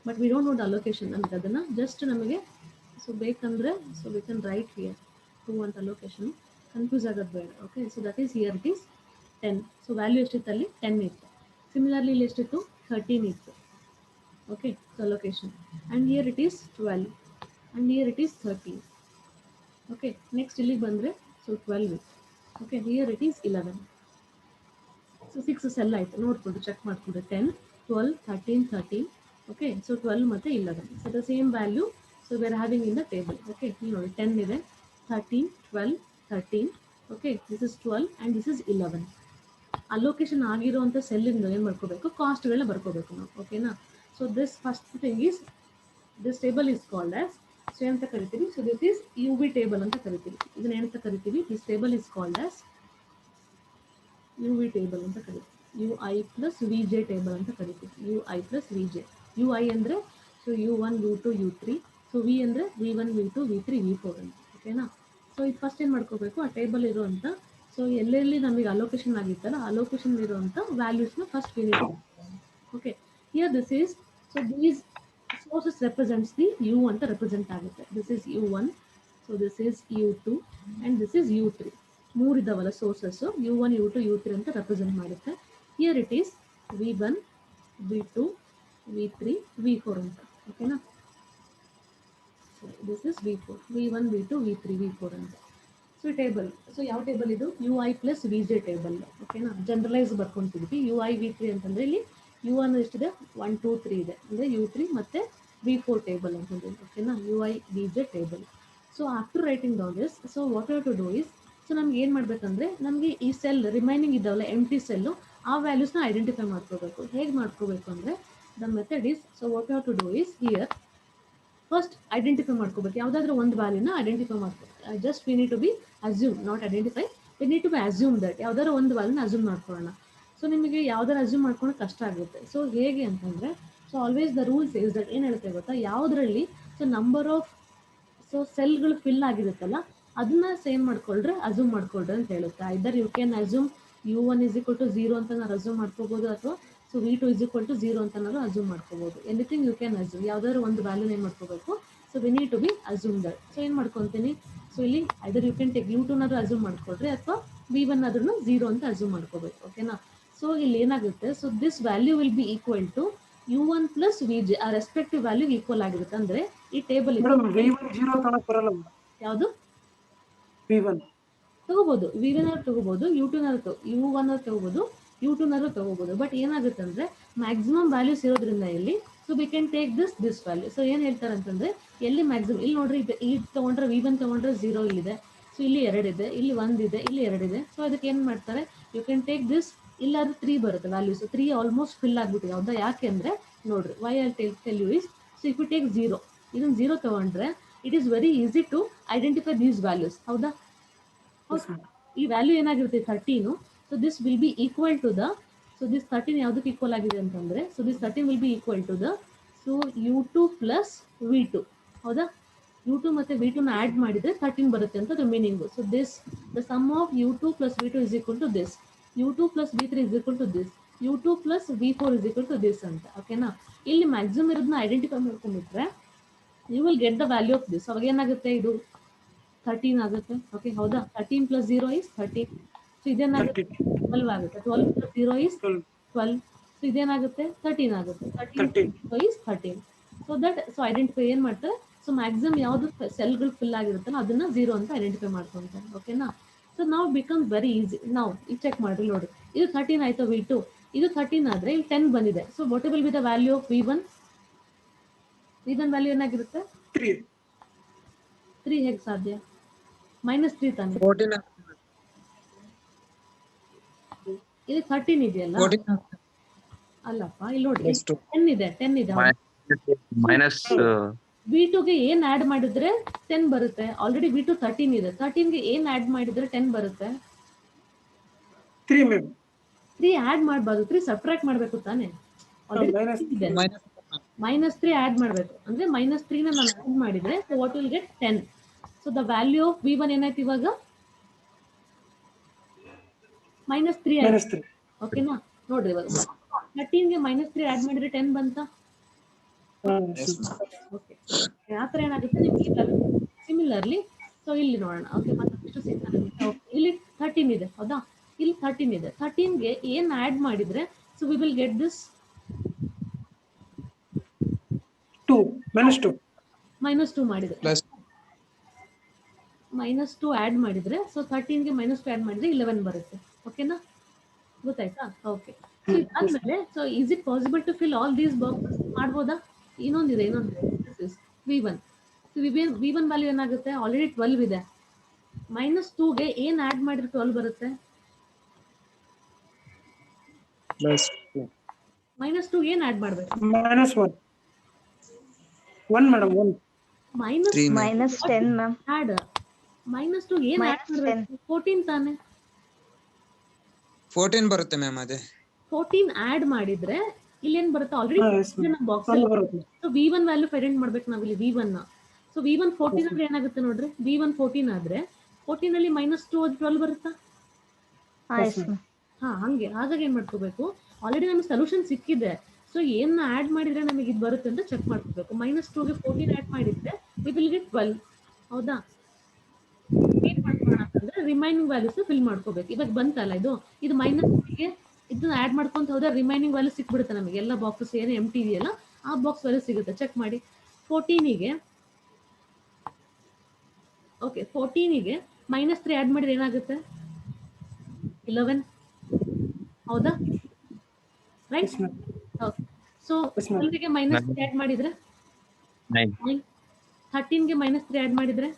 but we don't note allocation ಅಂದರೆ ಅದನ್ನು ಜಸ್ಟ್ ನಮಗೆ ಸೊ ಬೇಕಂದರೆ so we can write here 2 ಅಂತ ಅಲೋಕೇಶನ್, ಕನ್ಫ್ಯೂಸ್ ಆಗೋದು ಬೇಡ. Okay, so that is here it is 10. So value ಎಷ್ಟಿತ್ತು ಅಲ್ಲಿ 10 ಇತ್ತು. ಸಿಮಿಲರ್ಲಿ ಇಲ್ಲಿ ಎಷ್ಟಿತ್ತು 13 ಇತ್ತು. Okay, so allocation and here it is 12 and here it is 13. Okay, next ಇಲ್ಲಿಗೆ ಬಂದರೆ ಸೊ 12 ಇತ್ತು. Okay, here it is 11. So 6 cell ಆಯಿತು. ನೋಡ್ಕೊಂಡು ಚೆಕ್ ಮಾಡಿಕೊಂಡು 10, 12, 13, 13. ಓಕೆ, ಸೊ 12 ಮತ್ತು 11. So the same value so we are having in the table. Okay, ನೀವು ನೋಡಿ 10 ಇದೆ, 13, 12, 13. Okay, this is 12 and this is 11. Allocation ಆಗಿರುವಂಥ ಸೆಲ್ಲಿಂದ ಏನು ಮಾಡ್ಕೋಬೇಕು, ಕಾಸ್ಟ್ಗಳನ್ನ ಬರ್ಕೋಬೇಕು ನಾವು. ಓಕೆನಾ? So this first thing is this table is called as so ಏನಂತ ಕರಿತೀವಿ, so this is U V table ಅಂತ ಕರಿತೀವಿ. ಇದನ್ನ ಏನಂತ ಕರಿತೀವಿ, this table is called as U V table ಅಂತ ಕರಿತೀವಿ. U I plus V J table ಅಂತ ಕರಿತೀವಿ. U I plus V J. U I ಅಂದರೆ so U1, U2, U3. So V ಅಂದರೆ V1, V2, V3, V4 ಅಂತ. ಓಕೆನಾ? So ಇದು first ಏನು ಮಾಡ್ಕೋಬೇಕು, ಆ ಟೇಬಲ್ ಇರುವಂಥ ಸೊ ಎಲ್ಲೆಲ್ಲಿ ನಮಗೆ ಅಲೋಕೇಶನ್ ಆಗಿತ್ತಲ್ಲ ಅಲೋಕೇಶನ್ ಇರುವಂಥ ವ್ಯಾಲ್ಯೂಸ್ನ first we need. Okay, here this is so these sources represents the U ಅಂತ ರೆಪ್ರೆಸೆಂಟ್ ಆಗುತ್ತೆ. This is U1, so this is U2 and this is U3. 3 ಇದ್ದಾವಲ್ಲ ಸೋರ್ಸಸ್ಸು, U1, U2, U3 ಅಂತ represent ಮಾಡುತ್ತೆ. Here it is V1, V2, V3, V4 ಅಂತ. ಓಕೆನಾ? This is V4, V1, V2, V3, V4 ಅಂತ. So table, so ಯಾವ table ಇದು, U I plus V J table. ಓಕೆನಾ? Generalise ಬರ್ಕೊಂತಿದ್ವಿ. ಯು ಐ V3 ಅಂತಂದರೆ ಇಲ್ಲಿ U1 ಎಷ್ಟಿದೆ 1, 2, 3 ಇದೆ, ಅಂದರೆ U3 ಮತ್ತು V4 ಟೇಬಲ್ ಅಂತಂದ್ರೆ. ಓಕೆನಾ? U I V J table. So after writing down this, so what you to do is so ನಮ್ಗೆ ಏನು ಮಾಡಬೇಕಂದ್ರೆ ನಮಗೆ ಈ ಸೆಲ್ ರಿಮೈನಿಂಗ್ ಇದ್ದಾವಲ್ಲ ಎಂಟಿ ಸೆಲ್ಲು ಆ ವ್ಯಾಲ್ಯೂಸ್ನ ಐಡೆಂಟಿಫೈ ಮಾಡ್ಕೋಬೇಕು. ಹೇಗೆ ಮಾಡ್ಕೋಬೇಕು ಅಂದರೆ the method is so what you to do is here first identify ಮಾಡ್ಕೋಬೇಕು. ಯಾವುದಾದ್ರೂ ಒಂದು ವ್ಯಾಲ್ಯೂನ ಐಡೆಂಟಿಫೈ ಮಾಡ್ಕೋಬೇಕು. Just we need to be assume, not identify, we need to be assume that ಯಾವುದಾದ್ರು ಒಂದು ವ್ಯಾಲ್ಯೂನ ಅಸ್ಯೂಮ್ ಮಾಡ್ಕೊಳ್ಳೋಣ. ಸೊ ನಿಮಗೆ ಯಾವ್ದಾರು ಅಸ್ಯೂಮ್ ಮಾಡ್ಕೊಳ್ಳೋಕೆ ಕಷ್ಟ ಆಗುತ್ತೆ. ಸೊ ಹೇಗೆ ಅಂತಂದರೆ so always the rules is that ಏನು ಹೇಳುತ್ತೆ ಗೊತ್ತಾ, ಯಾವುದರಲ್ಲಿ ಸೊ ನಂಬರ್ ಆಫ್ ಸೊ ಸೆಲ್ಗಳು ಫಿಲ್ ಆಗಿರುತ್ತಲ್ಲ ಅದನ್ನ ಸೇಮ್ ಮಾಡ್ಕೊಳ್ರೆ ಅಸ್ಯೂಮ್ ಮಾಡ್ಕೊಳ್ರಿ ಅಂತ ಹೇಳುತ್ತೆ. ಐದರ್ ಯು ಕ್ಯಾನ್ ಅಸ್ಯೂಮ್ U1 = 0 ಅಂತ ನಾವು ಅಸ್ಯೂಮ್ ಮಾಡ್ಕೋಬೋದು, ಅಥವಾ ಸೊ V2 = 0 ಅಂತ ನಾವು ಅಸ್ಯೂಮ್ ಮಾಡ್ಕೋಬೋದು. ಎನಿಥಿಂಗ್ ಯು ಕ್ಯಾನ್ ಅಸ್ಯೂಮ್, ಯಾವುದಾದ್ರು ಒಂದು ವ್ಯಾಲ್ಯೂನ ಏನು ಮಾಡ್ಕೋಬೇಕು, so we need to be assume that. So ಏನು ಮಾಡ್ಕೊತೀನಿ, ಸೊ ಇಲ್ಲಿ either you can take U2 assume ಮಾಡ್ಕೊಳ್ರಿ, ಅಥವಾ V1 ಆದ್ರೂ 0 ಅಂತ ಅಸ್ಯೂಮ್ ಮಾಡ್ಕೋಬೇಕು. ಓಕೆನಾ? ಸೊ ಇಲ್ಲಿ ಏನಾಗುತ್ತೆ, so this value will be equal to U1 plus VJ, ಆ ರೆಸ್ಪೆಕ್ಟಿವ್ ವ್ಯಾಲ್ಯೂ ಈಕ್ವಲ್ ಆಗಿರುತ್ತೆ. ಅಂದರೆ ಈ ಟೇಬಲ್ ಯಾವುದು V1 ತಗೋಬಹುದು, V1 ತಗೋಬಹುದು, U1 ತಗೋಬಹುದು, U2 ತಗೋಬಹುದು. ಬಟ್ ಏನಾಗುತ್ತೆ ಅಂದರೆ ಮ್ಯಾಕ್ಸಿಮಮ್ ವ್ಯಾಲ್ಯೂಸ್ ಇರೋದ್ರಿಂದ ಇಲ್ಲಿ so we can take this value. So ಏನು ಹೇಳ್ತಾರೆ ಅಂತಂದರೆ ಎಲ್ಲಿ ಮ್ಯಾಕ್ಸಿಮಮ್, ಇಲ್ಲಿ ನೋಡ್ರಿ ಈ ತೊಗೊಂಡ್ರೆ V1 ತೊಗೊಂಡ್ರೆ 0 ಇಲ್ಲಿದೆ, ಸೊ ಇಲ್ಲಿ 2 ಇದೆ, ಇಲ್ಲಿ 1 ಇದೆ, ಇಲ್ಲಿ 2 ಇದೆ. ಸೊ ಅದಕ್ಕೆ ಏನು ಮಾಡ್ತಾರೆ, ಯು ಕ್ಯಾನ್ ಟೇಕ್ ದಿಸ್, ಇಲ್ಲಾದ್ರೂ 3 ಬರುತ್ತೆ ವ್ಯಾಲ್ಯೂಸ್. 3 ಆಲ್ಮೋಸ್ಟ್ ಫಿಲ್ ಆಗಿಬಿಟ್ಟಿದೆ. ಹೌದಾ? ಯಾಕೆ ಅಂದರೆ ನೋಡ್ರಿ why I tell you is so if you take 0, ಇದನ್ನು 0 ತೊಗೊಂಡ್ರೆ it is very easy to identify these values. ಹೌದಾ? ಈ ವ್ಯಾಲ್ಯೂ ಏನಾಗಿರುತ್ತೆ 13. So this will be equal to the, so this 13 ಯಾವುದಕ್ಕೆ ಈಕ್ವಲ್ ಆಗಿದೆ ಅಂತಂದರೆ so this 13 will be equal to the so U2 plus V2. ಹೌದಾ? U2 ಮತ್ತು V2ನ add ಮಾಡಿದರೆ 13 ಬರುತ್ತೆ ಅಂತ remaining. So this the sum of U2 plus V2 is equal to this, U2 plus V3 is equal to this, U2 plus V4 is equal to this ಅಂತ. ಓಕೆನಾ? ಇಲ್ಲಿ maximum ಇರೋದನ್ನ identify ಮಾಡ್ಕೊಂಡ್ಬಿಟ್ರೆ you will get the value of this. ಅವಾಗ ಏನಾಗುತ್ತೆ, ಇದು 13 ಆಗುತ್ತೆ. Okay, ಹೌದಾ? 13 ಪ್ಲಸ್ 0 ಇಸ್ 13. ಸೊ ಇದೇನಾಗುತ್ತೆ 12 ಆಗುತ್ತೆ. 12 ಪ್ಲಸ್ 0 ಇಸ್ 12. ಸೊ ಇದೇನಾಗುತ್ತೆ 13 ಆಗುತ್ತೆ. 13. 13. ಸೊ ಐಡೆಂಟಿಫೈ ಏನ್ ಮಾಡ್ತಾರೆ, ಸೊ ಮ್ಯಾಕ್ಸಿಮಮ್ ಯಾವ್ದು ಸೆಲ್ಗಳು ಫಿಲ್ ಆಗಿರುತ್ತಲ್ಲ ಅದನ್ನ 0 ಅಂತ ಐಡೆಂಟಿಫೈ ಮಾಡ್ಕೊಂತಾರೆ. ಓಕೆನಾ? ಸೊ ನಾವು ಬಿಕಮ್ ವೆರಿ ಈಸಿ. ನಾವು ಈಗ ಚೆಕ್ ಮಾಡ್ರಿ ನೋಡಿ, ಇದು 13 ಆಯ್ತು V2, ಇದು 13 ಆದ್ರೆ ಇಲ್ಲಿ 10 ಬಂದಿದೆ. So what will be the value of V1? V1 value ಏನಾಗಿರುತ್ತೆ? 3. 3 ಹೇಗೆ ಸಾಧ್ಯ? -3 ತಾನೆ. 14 ಇಲ್ಲಿ 13 ಇದೆಯಲ್ಲ, 14 ಅಲ್ಲಪ್ಪ ಇಲ್ಲಿ ನೋಡಿ Plus 2. 10 ಇದೆ. 10 ಇದೆ. ಮೈನಸ್ V2ಗೆ ಏನ್ ಆಡ್ ಮಾಡಿದ್ರೆ 10 ಬರುತ್ತೆ. ಆಲ್ರೆಡಿ V2 13 ಇದೆ. 13ಗೆ ಏನ್ ಆಡ್ ಮಾಡಿದ್ರೆ 10 ಬರುತ್ತೆ? 3 ಮ್ಯಾಮ್. 3 ಆಡ್ ಮಾಡಬಾರ್ದು, 3 ಸಬ್ಟ್ರಾಕ್ಟ್ ಮಾಡ್ಬೇಕು ತಾನೆ. Minus -3 ಆಡ್ ಮಾಡ್ಬೇಕು. ಅಂದ್ರೆ -3 ನ ನಾನು ಆಡ್ ಮಾಡಿದ್ರೆ what will get 10. So the value of V1 ಏನಾಯ್ತು ಇವಾಗ? -3 ಆಯ್ತು. -3. ಓಕೆನಾ? ನೋಡ್ರಿ ಇವಾಗ 13ಗೆ -3 ಆಡ್ ಮಾಡಿದ್ರೆ 10 ಬಂತಾ? ಓಕೆ, ಆತರ ಏನಾಗುತ್ತೆ ನಿಮ್ಗೆ ಸಿಮಿಲರ್ಲಿ. ಸೊ ಇಲ್ಲಿ ನೋಡೋಣ. ಓಕೆ, ಮತ್ತಷ್ಟು ಸಿಗ್ತಾನೆ. ಇಲ್ಲಿ 13 ಇದೆ ಹೌದಾ? ಇಲ್ಲಿ 13 ಇದೆ. 13ಗೆ ಏನ್ ಆಡ್ ಮಾಡಿದ್ರೆ so we will get this 2. -2. -2 ಮಾಡಿದ್ರೆ Plus -2 ಆಡ್ ಮಾಡಿದ್ರೆ ಸೊ 13ಗೆ -2 ಆಡ್ ಮಾಡಿದ್ರೆ 11 ಬರುತ್ತೆ. ಓಕೆನಾ? ಗೊತ್ತಾಯ್ತಾ? ಓಕೆ. ಸೊ ಇದಾದ್ಮೇಲೆ so is it possible to fill all these boxes? ಮಾಡ್ಬೋದಾ? ಇನ್ನೊಂದಿದೆ. V1. ಸೊ V1 ವ್ಯಾಲ್ಯೂ ಏನಾಗುತ್ತೆ? ಆಲ್ರೆಡಿ 12 ಇದೆ. -2ಗೆ ಏನ್ ಆಡ್ ಮಾಡಿದ್ರೆ 12 ಬರುತ್ತೆ? plus 2. -2 ಏನ್ ಆಡ್ ಮಾಡ್ಬೇಕು? -1. 1 madam. 1. Three, ma'am. -10 ma'am. Add -2 ಏನ್ ಆಡ್ -10. ಮಾಡ್ಬೇಕು? 14 ತಾನೆ. 14 ಬರುತ್ತೆ ಮ್ಯಾಮ್. ಅದೇ 14 ಆಡ್ ಮಾಡಿದ್ರೆ ಇಲ್ಲೇನ್ ಬರುತ್ತೆ? Already Yes, ma'am. ನಮ್ಮ ಬಾಕ್ಸ್ 12 ಬರುತ್ತೆ. ಸೊ V1 ವ್ಯಾಲ್ಯೂ ಫೈಂಡ್ ಮಾಡ್ಬೇಕು ನಾವು ಇಲ್ಲಿ V1 ನ. ಸೊ V1 14 ಅಂದ್ರೆ ಏನಾಗುತ್ತೆ ನೋಡ್ರಿ? V1 14 ಆದ್ರೆ 14 ಅಲ್ಲಿ -2 ಅದು 12 ಬರುತ್ತಾ? Yes ma'am. ಹಾ, ಹಾಗಾಗಿ ಏನ್ ಮಾಡ್ಕೋಬೇಕು, ಆಲ್ರೆಡಿ ನಮಗೆ ಸೊಲ್ಯೂಷನ್ ಸಿಕ್ಕಿದೆ. ಸೊ ಏನ್ ಆಡ್ ಮಾಡಿದ್ರೆ ನಮಗೆ ಇದು ಬರುತ್ತೆ ಅಂತ ಚೆಕ್ ಮಾಡ್ಕೋಬೇಕು. -2ಗೆ 14 ಆಡ್ ಮಾಡಿದ್ರೆ ವಿ ವಿಲ್ ಗೆಟ್ 12. ಹೌದಾ? ಏನ್ ಮಾಡ್ಕೊಳ್ಳೋಣ ಅಂತಂದ್ರೆ ರಿಮೈನಿಂಗ್ ವ್ಯಾಲ್ಯೂಸ್ ಫಿಲ್ ಮಾಡ್ಕೋಬೇಕು. ಇವಾಗ ಬಂತಲ್ಲ ಇದು -3ಗೆ ಇದನ್ನ ಆಡ್ ಮಾಡ್ಕೊಂತ ಹೋದ್ರೆ ರಿಮೈನಿಂಗ್ ವ್ಯಾಲ್ಯೂ ಸಿಕ್ಬಿಡುತ್ತೆ ನಮಗೆ. ಎಲ್ಲ ಬಾಕ್ಸಸ್ ಏನು ಎಂಟಿ ಇದೆಯಲ್ಲ ಆ ಬಾಕ್ಸ್ ವ್ಯಾಲ್ಯೂ ಸಿಗುತ್ತೆ. ಚೆಕ್ ಮಾಡಿ. 14ಗೆ ಓಕೆ 14ಗೆ -3 ಆಡ್ ಮಾಡಿದ್ರೆ ಏನಾಗುತ್ತೆ? 11. ಹೌದಾ? Right? Yes, ma'am. Okay. So Yes, ma'am. 12ಗೆ -3 ಆಡ್ ಮಾಡಿದ್ರೆ 9 9. 13ಗೆ -3 ಆಡ್ ಮಾಡಿದ್ರೆ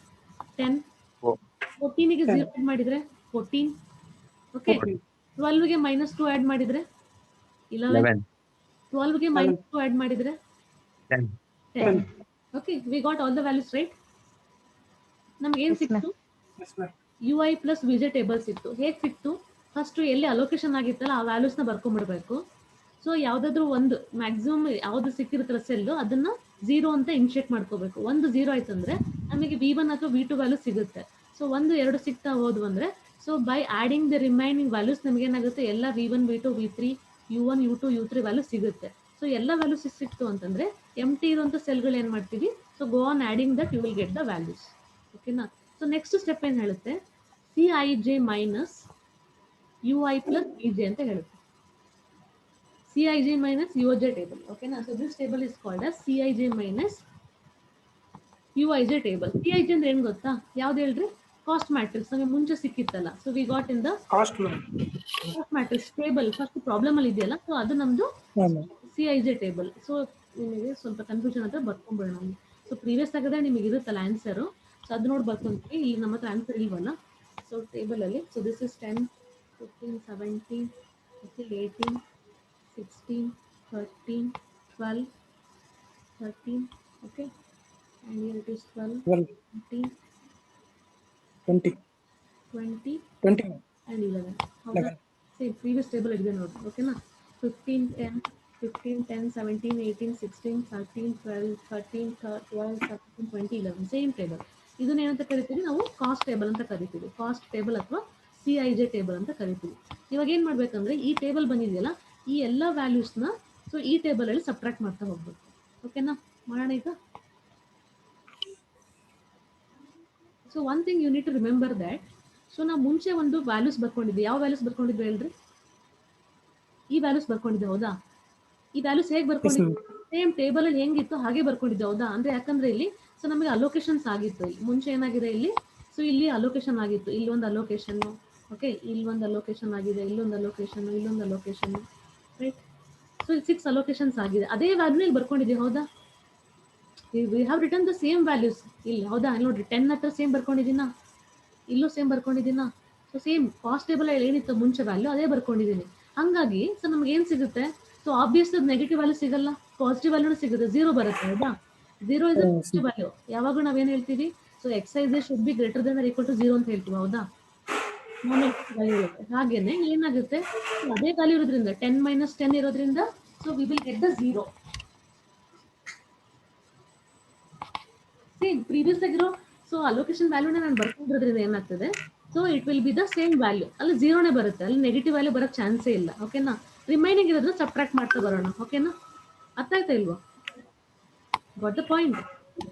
10. 4 14ಗೆ 0 ಆಡ್ ಮಾಡಿದ್ರೆ 14. ಓಕೆ. 12ಗೆ -2 ಆಡ್ ಮಾಡಿದ್ರೆ 11. 12ಗೆ -2 ಆಡ್ ಮಾಡಿದ್ರೆ 10 10. Okay, we got all the values right. ನಮ್ಗೆ ಏನ್ Yes, ಸಿಕ್ತು? Yes, ma'am. UI plus VJ table ಸಿಕ್ತು. ಹೇಗೆ ಸಿಕ್ತು? ಫಸ್ಟ್ ಎಲ್ಲಿ ಅಲೋಕೇಶನ್ ಆಗಿತ್ತಲ್ಲ ಆ ವ್ಯಾಲ್ಯೂಸ್ನ ಬರ್ಕೊಂಡ್ಬಿಡ್ಬೇಕು. ಸೊ ಯಾವ್ದಾದ್ರು ಒಂದು ಮ್ಯಾಕ್ಸಿಮಮ್ ಯಾವ್ದು ಸಿಕ್ಕಿರುತ್ತಲ್ಲ ಸೆಲ್ ಅದನ್ನ 0 ಅಂತ ಇನ್ಶಿಯೇಟ್ ಮಾಡ್ಕೋಬೇಕು. ಒಂದು 0 ಆಯ್ತು ಅಂದ್ರೆ ನಮಗೆ V1 ಅಥವಾ V2 ವ್ಯಾಲ್ಯೂ ಸಿಗುತ್ತೆ. ಸೊ 1, 2 ಸಿಗ್ತಾ ಹೋದ್ವು ಅಂದ್ರೆ so by adding the remaining values ನಮಗೆ ಏನಾಗುತ್ತೆ, ಎಲ್ಲ V1, V2, V3, U1, U2, U3 value ಸಿಗುತ್ತೆ. ಸೊ ಎಲ್ಲ ವ್ಯಾಲ್ಯೂಸ್ ಸಿಕ್ತು ಅಂತಂದ್ರೆ ಎಂಟಿ ಇರುವಂತ ಸೆಲ್ಗಳು ಏನ್ ಮಾಡ್ತೀವಿ, so go on adding that you will get the values. ಓಕೆನಾ? ಸೊ ನೆಕ್ಸ್ಟ್ ಸ್ಟೆಪ್ ಏನ್ ಹೇಳುತ್ತೆ? CIJ minus UI plus VJ ಅಂತ ಹೇಳುತ್ತೆ. CIJ minus UJ table. Okay, now so this table is called as CIJ minus UIJ table. CIJ ಅಂದ್ರೆ ಏನ್ ಗೊತ್ತಾ? ಯಾವ್ದು ಹೇಳ್ರಿ? ಕಾಸ್ಟ್ ಮ್ಯಾಟ್ರಿಕ್ಸ್ ನಮಗೆ ಮುಂಚೆ ಸಿಕ್ಕಿತ್ತಲ್ಲ. So we got in the Cost, ma'am. Cost matrix table first problem ಅಲ್ಲಿ ಇದೆಯಲ್ಲ, ಸೊ ಅದು ನಮ್ದು CIJ ಟೇಬಲ್. ಸೊ ನಿಮಗೆ ಸ್ವಲ್ಪ ಕನ್ಫ್ಯೂಷನ್ ಅಂತ ಬರ್ಕೊಂಡ್ಬಿಡೋಣ. ಸೊ ಪ್ರೀವಿಯಸ್ ಆಗಿದ್ರೆ ನಿಮಗೆ ಇರುತ್ತಲ್ಲ ಆನ್ಸರು, ಸೊ ಅದು ನೋಡಿ ಬರ್ಕೊಂತೀವಿ. ಇಲ್ಲಿ ನಮ್ಮ ಹತ್ರ ಆನ್ಸರ್ ಇಲ್ವಲ್ಲ. ಸೊ ಟೇಬಲ್ ಅಲ್ಲಿ so this is 10, 15, 17, 18, 16, 13, 12, 13, okay, and here it is 12, 12, 13, 20, 20, 20. and 11. How that? Same previous table again, okay na? 15, 10, 15, 10, 17, 18, 16, 13, 12, 13, 12, 13, 20, 11. Same table. ಇದನ್ನ ಏನಂತ ಕರಿತೀವಿ ನಾವು? ಕಾಸ್ಟ್ ಟೇಬಲ್ ಅಂತ ಕರಿತೀವಿ. ಕಾಸ್ಟ್ ಟೇಬಲ್ ಅಥವಾ CIJ ಟೇಬಲ್ ಅಂತ ಕರಿತೀವಿ. ಇವಾಗ ಏನ್ ಮಾಡ್ಬೇಕಂದ್ರೆ ಈ ಟೇಬಲ್ ಬಂದಿದೆಯಲ್ಲ, ಈ ಎಲ್ಲ ವ್ಯಾಲ್ಯೂಸ್ನ ಸೊ ಈ ಟೇಬಲ್ ಅಲ್ಲಿ ಸಬ್ಟ್ರಾಕ್ಟ್ ಮಾಡ್ತಾ ಹೋಗ್ಬೇಕು. ಓಕೆನಾ? ಮಾಡೋಣ ಈಗ. So one thing you need to remember that, so ನಾವು ಮುಂಚೆ ಒಂದು ವ್ಯಾಲ್ಯೂಸ್ ಬರ್ಕೊಂಡಿದ್ವಿ. ಯಾವ ವ್ಯಾಲ್ಯೂಸ್ ಬರ್ಕೊಂಡಿದ್ವಿ ಹೇಳ್ರಿ? ಈ ವ್ಯಾಲ್ಯೂಸ್ ಬರ್ಕೊಂಡಿದ್ದೆ ಹೌದಾ? ಈ ವ್ಯಾಲ್ಯೂಸ್ ಹೇಗೆ Yes, ಬರ್ಕೊಂಡಿದ್ವಿ ma'am. ಸೇಮ್ ಟೇಬಲ್ ಅಲ್ಲಿ ಹೆಂಗಿತ್ತು ಹಾಗೆ ಬರ್ಕೊಂಡಿದ್ದೆ ಹೌದಾ? ಅಂದ್ರೆ ಯಾಕಂದ್ರೆ ಇಲ್ಲಿ ಸೊ ನಮಗೆ ಅಲೋಕೇಶನ್ಸ್ ಆಗಿತ್ತು. ಇಲ್ಲಿ ಮುಂಚೆ ಏನಾಗಿದೆ ಇಲ್ಲಿ, ಸೊ ಇಲ್ಲಿ ಅಲೋಕೇಶನ್ ಆಗಿತ್ತು, ಇಲ್ಲೊಂದು ಅಲೋಕೇಶನ್, ಓಕೆ, ಇಲ್ಲೊಂದು ಅಲೋಕೇಶನ್ ಆಗಿದೆ, ಇಲ್ಲೊಂದು ಅಲೋಕೇಶನ್, ಇಲ್ಲೊಂದು ಅಲೋಕೇಶನ್, ರೈಟ್. ಸೊ 6 ಅಲೋಕೇಶನ್ಸ್ ಆಗಿದೆ. ಅದೇ ವ್ಯಾಲ್ಯೂ ಇಲ್ಲಿ ಬರ್ಕೊಂಡಿದ್ದೀವಿ ಹೌದಾ? We have return the same values ಇಲ್ಲಿ ಹೌದಾ? ಇಲ್ಲಿ ನೋಡ್ರಿ 10 ಹತ್ರ ಸೇಮ್ ಬರ್ಕೊಂಡಿದ್ದೀನಾ, ಇಲ್ಲೂ ಸೇಮ್ ಬರ್ಕೊಂಡಿದ್ದೀನಾ? ಸೊ ಸೇಮ್ ಕಾಸ್ಟ್ ಟೇಬಲ್ ಏನಿತ್ತು ಮುಂಚೆ ವ್ಯಾಲ್ಯೂ ಅದೇ ಬರ್ಕೊಂಡಿದ್ದೀನಿ. ಹಂಗಾಗಿ ಸೊ ನಮ್ಗೆ ಏನ್ ಸಿಗುತ್ತೆ? ಸೊ ಆಬ್ವಿಯಸ್ ನೆಗೆಟಿವ್ ವ್ಯಾಲ್ಯೂ ಸಿಗಲ್ಲ, ಪಾಸಿಟಿವ್ ವ್ಯಾಲ್ಯೂ ಸಿಗುತ್ತೆ, 0 ಬರುತ್ತೆ ಹೌದಾ? 0 ಇಸ್ Yes, ಪಾಸಿಟಿವ್ ವ್ಯಾಲ್ಯೂ. ಯಾವಾಗ ನಾವೇನ್ ಹೇಳ್ತೀವಿ? So XIs should be greater than equal to 0 ಅಂತ ಹೇಳ್ತೀವಿ ಹೌದಾ? ವ್ಯಾಲ್ಯೂ ಇರುತ್ತೆ. ಹಾಗೇನೆ ಏನಾಗುತ್ತೆ? So ಅದೇ ವ್ಯಾಲ್ಯೂ ಇರೋದ್ರಿಂದ 10 - 10 ಇರೋದ್ರಿಂದ so we will get the 0. Same previous ಆಗಿರೋ ಸೊ ಅಲೋಕೇಶನ್ ವ್ಯಾಲ್ಯೂನ ನಾನು ಬರ್ಕೊಂಡಿರೋದ್ರಿಂದ ಏನಾಗ್ತದೆ? So it will B the same value. ಅಲ್ಲಿ 0ನೇ ಬರುತ್ತೆ, ಅಲ್ಲಿ ನೆಗೆಟಿವ್ ವ್ಯಾಲ್ಯೂ ಬರೋಕ್ಕೆ ಚಾನ್ಸೇ ಇಲ್ಲ. ಓಕೆನಾ? ರಿಮೈನಿಂಗ್ ಇರೋದನ್ನ ಸಬ್ಟ್ರಾಕ್ಟ್ ಮಾಡ್ತಾ ಬರೋಣ. ಓಕೆನಾ? ಅರ್ಥ ಆಯ್ತಾ ಇಲ್ವಾ? Got the point?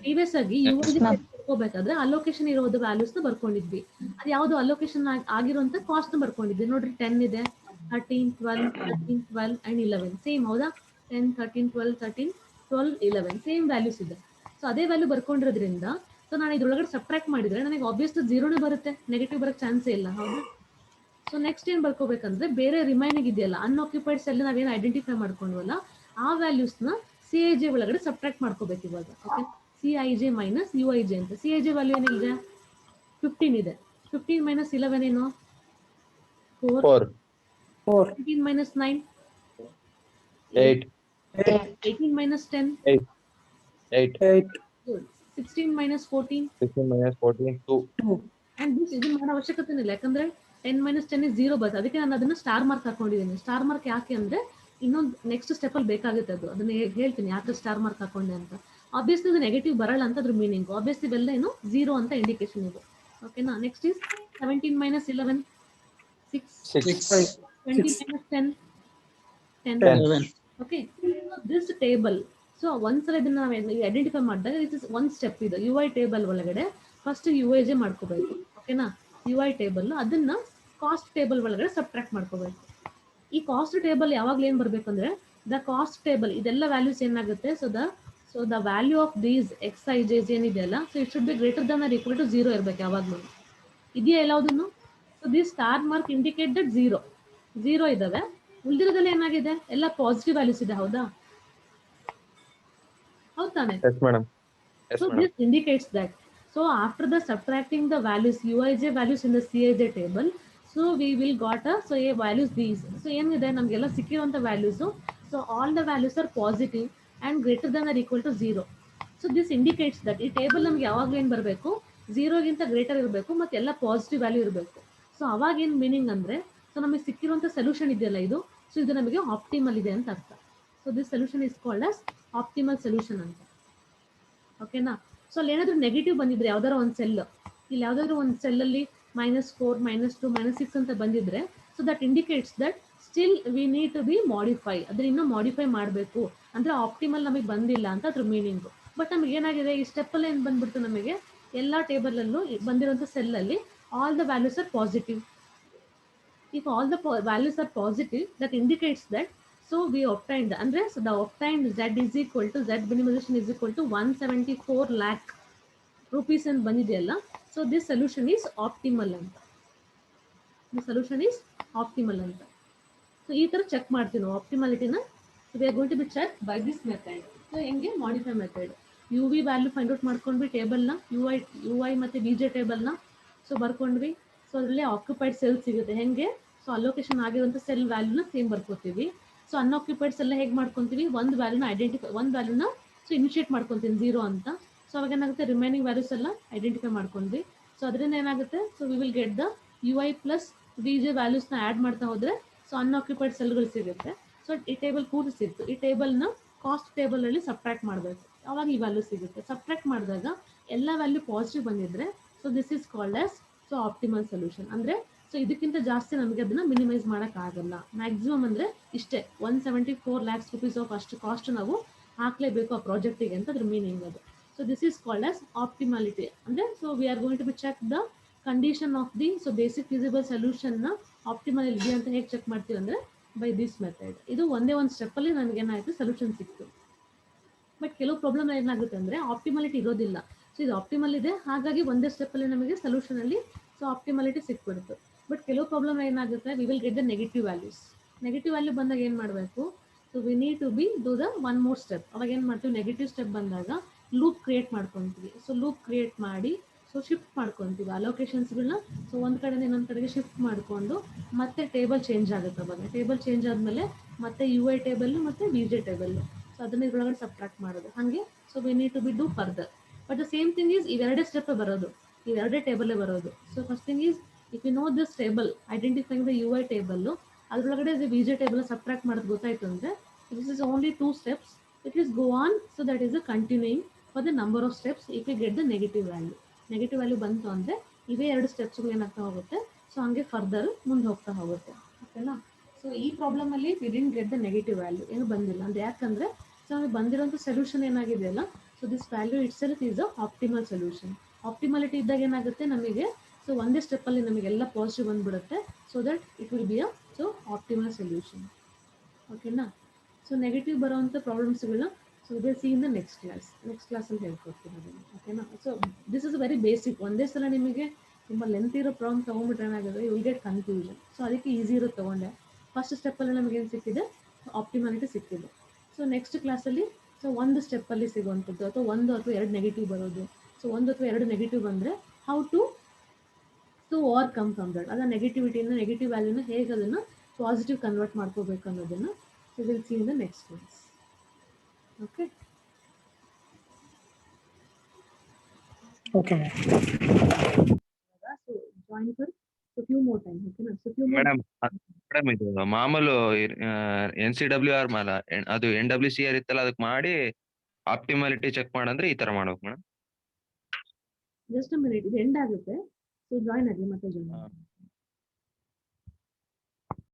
ಪ್ರೀವಿಯಸ್ ಆಗಿ ಬರ್ಕೋಬೇಕಾದ್ರೆ ಅಲೋಕೇಶನ್ ಇರೋದು ವ್ಯಾಲ್ಯೂಸ್ ನ ಬರ್ಕೊಂಡಿದ್ವಿ. ಅದು ಯಾವ್ದು ಅಲೋಕೇಶನ್ ಆಗಿರುವಂತ ಕಾಸ್ಟ್ ನ ಬರ್ಕೊಂಡಿದ್ವಿ. ನೋಡ್ರಿ 10 ಇದೆ, 13, 12, 13, 12 ಅಂಡ್ 11 ಸೇಮ್ ಹೌದಾ? 10, 13, 12, 13, 12, 11 ಸೇಮ್ ವ್ಯಾಲ್ಯೂಸ್ ಇದೆ. ಸೊ ಅದೇ ವ್ಯಾಲ್ಯೂ ಬರ್ಕೊಂಡಿರೋದ್ರಿಂದ ಸೊ ನಾನು ಇದ್ರೊಳಗಡೆ ಸಬ್ಟ್ರಾಕ್ಟ್ ಮಾಡಿದ್ರೆ ನನಗೆ ಆಬ್ವಿಯಸ್ 0ನೇ ಬರುತ್ತೆ, ನೆಗೆಟಿವ್ ಬರಕ್ಕೆ ಚಾನ್ಸೇ ಇಲ್ಲ ಹೌದಾ? ಸೊ ನೆಕ್ಸ್ಟ್ ಏನ್ ಬರ್ಕೋಬೇಕಂದ್ರೆ ಬೇರೆ ರಿಮೈನಿಂಗ್ ಇದೆಯಲ್ಲ ಅನ್ಆಕ್ಯುಪೈಡ್ ಸೆಲ್ ನಾವೇನು ಐಡೆಂಟಿಫೈ ಮಾಡ್ಕೊಂಡ್ವಲ್ಲ ಆ ವ್ಯಾಲ್ಯೂಸ್ ನ CIJ ಒಳಗಡೆ ಸಬ್ಟ್ರಾಕ್ಟ್ ಮಾಡ್ಕೋಬೇಕು ಇವಾಗ. ಓಕೆ, CIJ ಮೈನಸ್ UIJ ಅಂತ. CIJ ವ್ಯಾಲ್ಯೂ ಏನಿದೆ? 15 ಇದೆ. 15 - 11 ಏನು? 4. 4, 4, 17 - 9, 8, 18 - 10, 8, 8, 8, good. 16 - 14, 16 - 14, 2. 2, ಅಂಡ್ ದಿಸ್ ಇದು ಮಾಡೋ ಅವಶ್ಯಕತೆ ಇಲ್ಲ, ಯಾಕಂದ್ರೆ 10 - 10 is 0 ಬರುತ್ತೆ. ಅದಕ್ಕೆ ನಾನು ಅದನ್ನ ಸ್ಟಾರ್ ಮಾರ್ಕ್ ಹಾಕೊಂಡಿದ್ದೀನಿ. ಸ್ಟಾರ್ ಮಾರ್ಕ್ ಯಾಕೆ ಅಂದ್ರೆ ಇನ್ನೊಂದು ನೆಕ್ಸ್ಟ್ ಸ್ಟೆಪ್ ಅಲ್ಲಿ ಬೇಕಾಗುತ್ತೆ ಅದು. ಅದನ್ನ ಹೇಳ್ತೀನಿ ಯಾಕೆ ಸ್ಟಾರ್ ಮಾರ್ಕ್ ಹಾಕೊಂಡೆ ಅಂತ. ಆಬ್ವಿಯಸ್ಲಿ ಇದು ನೆಗೆಟಿವ್ ಬರಲ್ಲ ಅಂತ ಅದ್ರ ಮೀನಿಂಗ್. ಆಬ್ವಿಯಸ್ಲಿ ಇವೆಲ್ಲ ಏನು 0 ಅಂತ ಇಂಡಿಕೇಶನ್ ಇದು. ಓಕೆನಾ? Next is 17 - 11, 6. 6, 5, 20 6, - 10, 10. 10. 11. Okay, this table so ಒಂದ್ಸಲ ಇದನ್ನ ನಾವು ಐಡೆಂಟಿಫೈ ಮಾಡಿದಾಗ ದಿಸ್ ಇಸ್ ಒನ್ ಸ್ಟೆಪ್. ಇದು UI ಟೇಬಲ್ ಒಳಗಡೆ ಫಸ್ಟ್ UIJ ಮಾಡ್ಕೋಬೇಕು. ಓಕೆನಾ? UI ಟೇಬಲ್ ಅದನ್ನ ಕಾಸ್ಟ್ ಟೇಬಲ್ ಒಳಗಡೆ ಸಬ್ಟ್ರಾಕ್ಟ್ ಮಾಡ್ಕೋಬೇಕು. ಈ ಕಾಸ್ಟ್ ಟೇಬಲ್ ಯಾವಾಗ್ಲೂ ಏನ್ ಬರ್ಬೇಕಂದ್ರೆ ದ ಕಾಸ್ಟ್ ಟೇಬಲ್ ಇದೆಲ್ಲ ವ್ಯಾಲ್ಯೂಸ್ ಏನಾಗುತ್ತೆ? So the value of these XIJs ಏನಿದೆಯಲ್ಲ so it should be greater than or equal to 0 ಇರ್ಬೇಕು ಯಾವಾಗ್ಲೂ. ಇದೆಯಾ ಎಲ್ಲದನ್ನು? So this star mark indicate that 0 ಇದಾವೆ. ಉಳಿದಿರೋದ್ರಲ್ಲಿ ಏನಾಗಿದೆ? ಎಲ್ಲ ಪಾಸಿಟಿವ್ ವ್ಯಾಲ್ಯೂಸ್ ಇದೆ ಹೌದಾ? ಹೌದ್ ತಾನೆ? Yes, madam. Yes, So madam. this indicates that. So after the subtracting the values UIJ values in the CIJ table, so we will got a values these. So ಏನಿದೆ ನಮಗೆಲ್ಲ ಸಿಕ್ಕಿರುವಂತ values. So all the values are positive and greater than or equal to 0. So this indicates that ಈ table ನಮ್ಗೆ ಯಾವಾಗ್ಲೂ ಏನ್ ಬರಬೇಕು? 0 ಗಿಂತ greater ಇರಬೇಕು ಮತ್ತೆ ಎಲ್ಲ ಪಾಸಿಟಿವ್ ವ್ಯಾಲ್ಯೂ ಇರಬೇಕು. ಸೊ ಅವಾಗ ಏನ್ ಮೀನಿಂಗ್ ಅಂದ್ರೆ ಸೊ ನಮಗೆ ಸಿಕ್ಕಿರುವಂತ ಸೊಲ್ಯೂಷನ್ ಇದೆಯಲ್ಲ ಇದು, ಸೊ ಇದು ನಮಗೆ ಆಪ್ಟಿಮಲ್ ಇದೆ ಅಂತ ಅರ್ಥ. So this solution is called as optimal solution ಅಂತ. ಓಕೆನಾ? ಸೊ ಅಲ್ಲಿ ಏನಾದ್ರು ನೆಗೆಟಿವ್ ಬಂದಿದ್ರೆ ಯಾವ್ದಾರ ಒಂದು ಸೆಲ್, ಇಲ್ಲಿ ಯಾವ್ದಾದ್ರು ಒಂದು ಸೆಲ್ ಅಲ್ಲಿ -4, -2, -6 ಅಂತ ಬಂದಿದ್ರೆ so that indicates that still we need to be modify. ಅದ್ರ ಇನ್ನೂ ಮಾಡಿಫೈ ಮಾಡಬೇಕು ಅಂದ್ರೆ ಆಪ್ಟಿಮಲ್ ನಮಗೆ ಬಂದಿಲ್ಲ ಅಂತ ಅದ್ರ ಮೀನಿಂಗು. ಬಟ್ ನಮಗೆ ಏನಾಗಿದೆ ಈ ಸ್ಟೆಪ್ ಅಲ್ಲಿ ಏನ್ ಬಂದ್ಬಿಡ್ತು, ನಮಗೆ ಎಲ್ಲ ಟೇಬಲ್ ಅಲ್ಲೂ ಬಂದಿರುವಂತ ಸೆಲ್ ಅಲ್ಲಿ all the values are positive. If all the values are positive, that indicates that so we obtained ಅಂದ್ರೆ so the obtained Z is equal to Z minimization is equal to 174 lakh rupees ಅಂತ ಬಂದಿದೆಯಲ್ಲ. So this solution is optimal ಅಂತ. The solution is optimal ಅಂತ. So ಈ ತರ check ಮಾಡ್ತೀವಿ ನಾವು ಆಪ್ಟಿಮಾಲಿಟಿನ. So we are going to be checked by this method. So ಹೆಂಗೆ modify method. UV value find out ಮಾಡ್ಕೊಂಡ್ವಿ ಟೇಬಲ್ನ, UI ಮತ್ತೆ VJ ಟೇಬಲ್ನ. ಸೊ ಬರ್ಕೊಂಡ್ವಿ. ಸೊ ಅದರಲ್ಲಿ ಆಕ್ಯುಪೈಡ್ ಸೆಲ್ ಸಿಗುತ್ತೆ. ಹೆಂಗೆ? ಸೊ ಅಲೋಕೇಶನ್ ಆಗಿರುವಂತ ಸೆಲ್ ವ್ಯಾಲ್ಯೂನ ಸೇಮ್ ಬರ್ಕೋತೀವಿ. ಸೊ ಅನ್ಆಕ್ಯುಪೈಡ್ ಸೆಲ್ ಹೇಗೆ ಮಾಡ್ಕೊಂತೀವಿ? ಒಂದು ವ್ಯಾಲ್ಯೂನ ಸೊ ಇನಿಷಿಯೇಟ್ ಮಾಡ್ಕೊಂತೀನಿ 0 ಅಂತ. ಸೊ ಅವಾಗ ಏನಾಗುತ್ತೆ? ರಿಮೈನಿಂಗ್ ವ್ಯಾಲ್ಯೂಸ್ ಎಲ್ಲ ಐಡೆಂಟಿಫೈ ಮಾಡ್ಕೊಂಡ್ವಿ. ಸೊ ಅದರಿಂದ ಏನಾಗುತ್ತೆ? So we will get the UI plus VJ ವ್ಯಾಲ್ಯೂಸ್ನ ಆ್ಯಡ್ ಮಾಡ್ತಾ ಹೋದ್ರೆ ಸೊ ಅನ್ಆಕ್ಯುಪೈಡ್ ಸೆಲ್ಗಳು ಸಿಗುತ್ತೆ. ಸೊ ಈ ಟೇಬಲ್ ಕೂಡಿಸಿತ್ತು. ಈ ಟೇಬಲ್ನ ಕಾಸ್ಟ್ ಟೇಬಲ್ ಅಲ್ಲಿ ಸಬ್ಟ್ರಾಕ್ಟ್ ಮಾಡಬೇಕು, ಅವಾಗ ಈ ವ್ಯಾಲ್ಯೂ ಸಿಗುತ್ತೆ. ಸಬ್ಟ್ರಾಕ್ಟ್ ಮಾಡಿದಾಗ ಎಲ್ಲ ವ್ಯಾಲ್ಯೂ ಪಾಸಿಟಿವ್ ಬಂದಿದ್ರೆ so this is called as so optimal solution. ಅಂದ್ರೆ ಸೊ ಇದಕ್ಕಿಂತ ಜಾಸ್ತಿ ನಮಗೆ ಅದನ್ನ ಮಿನಿಮೈಸ್ ಮಾಡಕ್ ಆಗಲ್ಲ. ಮ್ಯಾಕ್ಸಿಮಮ್ ಅಂದ್ರೆ ಇಷ್ಟೇ 174 lakhs rupees ಆಫ್ ಅಷ್ಟು ಕಾಸ್ಟ್ ನಾವು ಹಾಕ್ಲೇಬೇಕು ಆ ಪ್ರಾಜೆಕ್ಟಿಗೆ ಅಂತ ಅದ್ರ ಮೀನಿಂಗ್ ಅದು. So this is called as optimality. ಅಂದ್ರೆ so we are going to be check the condition of the so basic feasible solution ನ ಆಪ್ಟಿಮಲ್ ಇದೆಯಾ ಅಂತ ಹೇಗೆ ಚೆಕ್ ಮಾಡ್ತೀವಿ ಅಂದ್ರೆ ಬೈ ದಿಸ್ ಮೆಥಡ್. ಇದು ಒಂದೇ ಒಂದು ಸ್ಟೆಪ್ಪಲ್ಲಿ ನನಗೆ ಏನಾಯಿತು ಸೊಲ್ಯೂಷನ್ ಸಿಕ್ತು. ಬಟ್ ಕೆಲವು ಪ್ರಾಬ್ಲಮ್ ಏನಾಗುತ್ತೆ ಅಂದರೆ ಆಪ್ಟಿಮಾಲಿಟಿ ಇರೋದಿಲ್ಲ. ಸೊ ಇದು ಆಪ್ಟಿಮಲ್ ಇದೆ, ಹಾಗಾಗಿ ಒಂದೇ ಸ್ಟೆಪ್ಪಲ್ಲಿ ನಮಗೆ ಸೊಲ್ಯೂಷನಲ್ಲಿ ಸೊ ಆಪ್ಟಿಮಾಲಿಟಿ ಸಿಕ್ಬಿಡ್ತು. ಬಟ್ ಕೆಲವು ಪ್ರಾಬ್ಲಮ್ ಏನಾಗುತ್ತೆ, we will get the negative values. Negative value ಬಂದಾಗ ಏನು ಮಾಡಬೇಕು, so we need to be do the one more step. ಅವಾಗ ಏನು ಮಾಡ್ತೀವಿ, ನೆಗೆಟಿವ್ ಸ್ಟೆಪ್ ಬಂದಾಗ ಲೂಪ್ ಕ್ರಿಯೇಟ್ ಮಾಡ್ಕೊತೀವಿ. ಸೊ ಲೂಪ್ ಕ್ರಿಯೇಟ್ ಮಾಡಿ ಸೊ ಶಿಫ್ಟ್ ಮಾಡ್ಕೊತೀವಿ ಅಲೋಕೇಶನ್ಸ್ಗಳನ್ನ. ಸೊ ಒಂದು ಕಡೆಯಿಂದ ಇನ್ನೊಂದು ಕಡೆಗೆ ಶಿಫ್ಟ್ ಮಾಡಿಕೊಂಡು ಮತ್ತೆ ಟೇಬಲ್ ಚೇಂಜ್ ಆಗುತ್ತೆ. ಅವಾಗ ಟೇಬಲ್ ಚೇಂಜ್ ಆದಮೇಲೆ ಮತ್ತೆ ಯು ಐ ಟೇಬಲ್ಲು ಮತ್ತು ವಿ ಜೆ ಟೇಬಲ್ಲು, ಸೊ ಅದನ್ನ ಇದ್ರೊಳಗಡೆ ಸಬ್ಟ್ರಾಕ್ಟ್ ಮಾಡೋದು ಹಾಗೆ. So we need to be do further. But the same thing is ಇವೆರಡೇ ಸ್ಟೆಪ್ ಬರೋದು, ಇವೆರಡೇ ಟೇಬಲ್ಲೇ ಬರೋದು. So first thing is if you know this table identifying the U I table, ಅದರೊಳಗಡೆ ವಿ ಜೆ ಟೇಬಲ್ ಸಬ್ಟ್ರಾಕ್ಟ್ ಮಾಡೋದು ಗೊತ್ತಾಯ್ತು ಅಂದರೆ this is only 2 steps. It is go on, so that is a continuing for the number of steps if you get the negative value. Negative value ಬಂತು ಅಂದರೆ ಇವೇ 2 ಸ್ಟೆಪ್ಸ್ಗಳು ಏನಾಗ್ತಾ ಹೋಗುತ್ತೆ, so ಹಂಗೆ further ಮುಂದೆ ಹೋಗ್ತಾ ಹೋಗುತ್ತೆ. ಓಕೆನಾ. ಸೊ ಈ ಪ್ರಾಬ್ಲಮಲ್ಲಿ we didn't get the negative value, ಏನು ಬಂದಿಲ್ಲ ಅಂದ್ರೆ ಯಾಕಂದರೆ ಸೊ ನಮಗೆ ಬಂದಿರೋಂಥ ಸೊಲ್ಯೂಷನ್ ಏನಾಗಿದೆಯಲ್ಲ, so this value itself is a optimal solution. Optimality ಇದ್ದಾಗ ಏನಾಗುತ್ತೆ ನಮಗೆ, ಸೊ ಒಂದೇ ಸ್ಟೆಪ್ಪಲ್ಲಿ ನಮಗೆಲ್ಲ ಪಾಸಿಟಿವ್ ಬಂದ್ಬಿಡುತ್ತೆ. So that it will be a so optimal solution. ಓಕೆನಾ. ಸೊ ನೆಗೆಟಿವ್ ಬರೋವಂಥ ಪ್ರಾಬ್ಲಮ್ಸ್ಗಳನ್ನ so will see in the next ಕ್ಲಾಸಲ್ಲಿ ಹೇಳ್ಕೊಡ್ತೀನಿ ಅದನ್ನು. ಓಕೆನಾ. So this is very basic. ಒಂದೇ ಸಲ ನಿಮಗೆ ತುಂಬ ಲೆಂತ್ ಇರೋ ಪ್ರಾಬ್ಲಮ್ ತೊಗೊಂಡ್ಬಿಟ್ರೆ ಏನಾಗುತ್ತೆ, you will get confusion. So ಅದಕ್ಕೆ ಈಸಿ ಇರೋದು ತೊಗೊಂಡೆ. ಫಸ್ಟ್ ಸ್ಟೆಪ್ಪಲ್ಲಿ ನಮಗೇನು ಸಿಕ್ಕಿದೆ, ಆಪ್ಟಿಮಾಲಿಟಿ ಸಿಕ್ಕಿದೆ. ಸೊ ನೆಕ್ಸ್ಟ್ ಕ್ಲಾಸಲ್ಲಿ ಸೊ ಒಂದು ಸ್ಟೆಪ್ಪಲ್ಲಿ ಸಿಗುವಂಥದ್ದು ಅಥವಾ 1 ಅಥವಾ 2 ನೆಗೆಟಿವ್ ಬರೋದು. ಸೊ 1 ಅಥವಾ 2 ನೆಗೆಟಿವ್ ಬಂದರೆ how to overcome from that, ಅದರ ನೆಗೆಟಿವ್ ವ್ಯಾಲ್ಯೂನ ಹೇಗೆ ಅದನ್ನು ಪಾಸಿಟಿವ್ ಕನ್ವರ್ಟ್ ಮಾಡ್ಕೋಬೇಕು ಅನ್ನೋದನ್ನು we will see in the next class. Okay. Okay. So join for so few more time. Okay na. So few more. Madam ಇದು ಮಾಮೂಲು NCWR ಅದು NWCR ಇತ್ತಲ್ಲ ಅದಕ್ಕೆ ಮಾಡಿ ಆಪ್ಟಿಮಾಲಿಟಿ ಚೆಕ್ ಮಾಡಂದ್ರೆ ಈ ತರ ಮಾಡ್ಬೇಕು ಮೇಡಮ್. Just a minute, ಇದು ಎಂಡ್ ಆಗುತ್ತೆ. ಸೊ ಜಾಯಿನ್ ಆಗಿ ಮತ್ತೆ ಜಾಯಿನ್.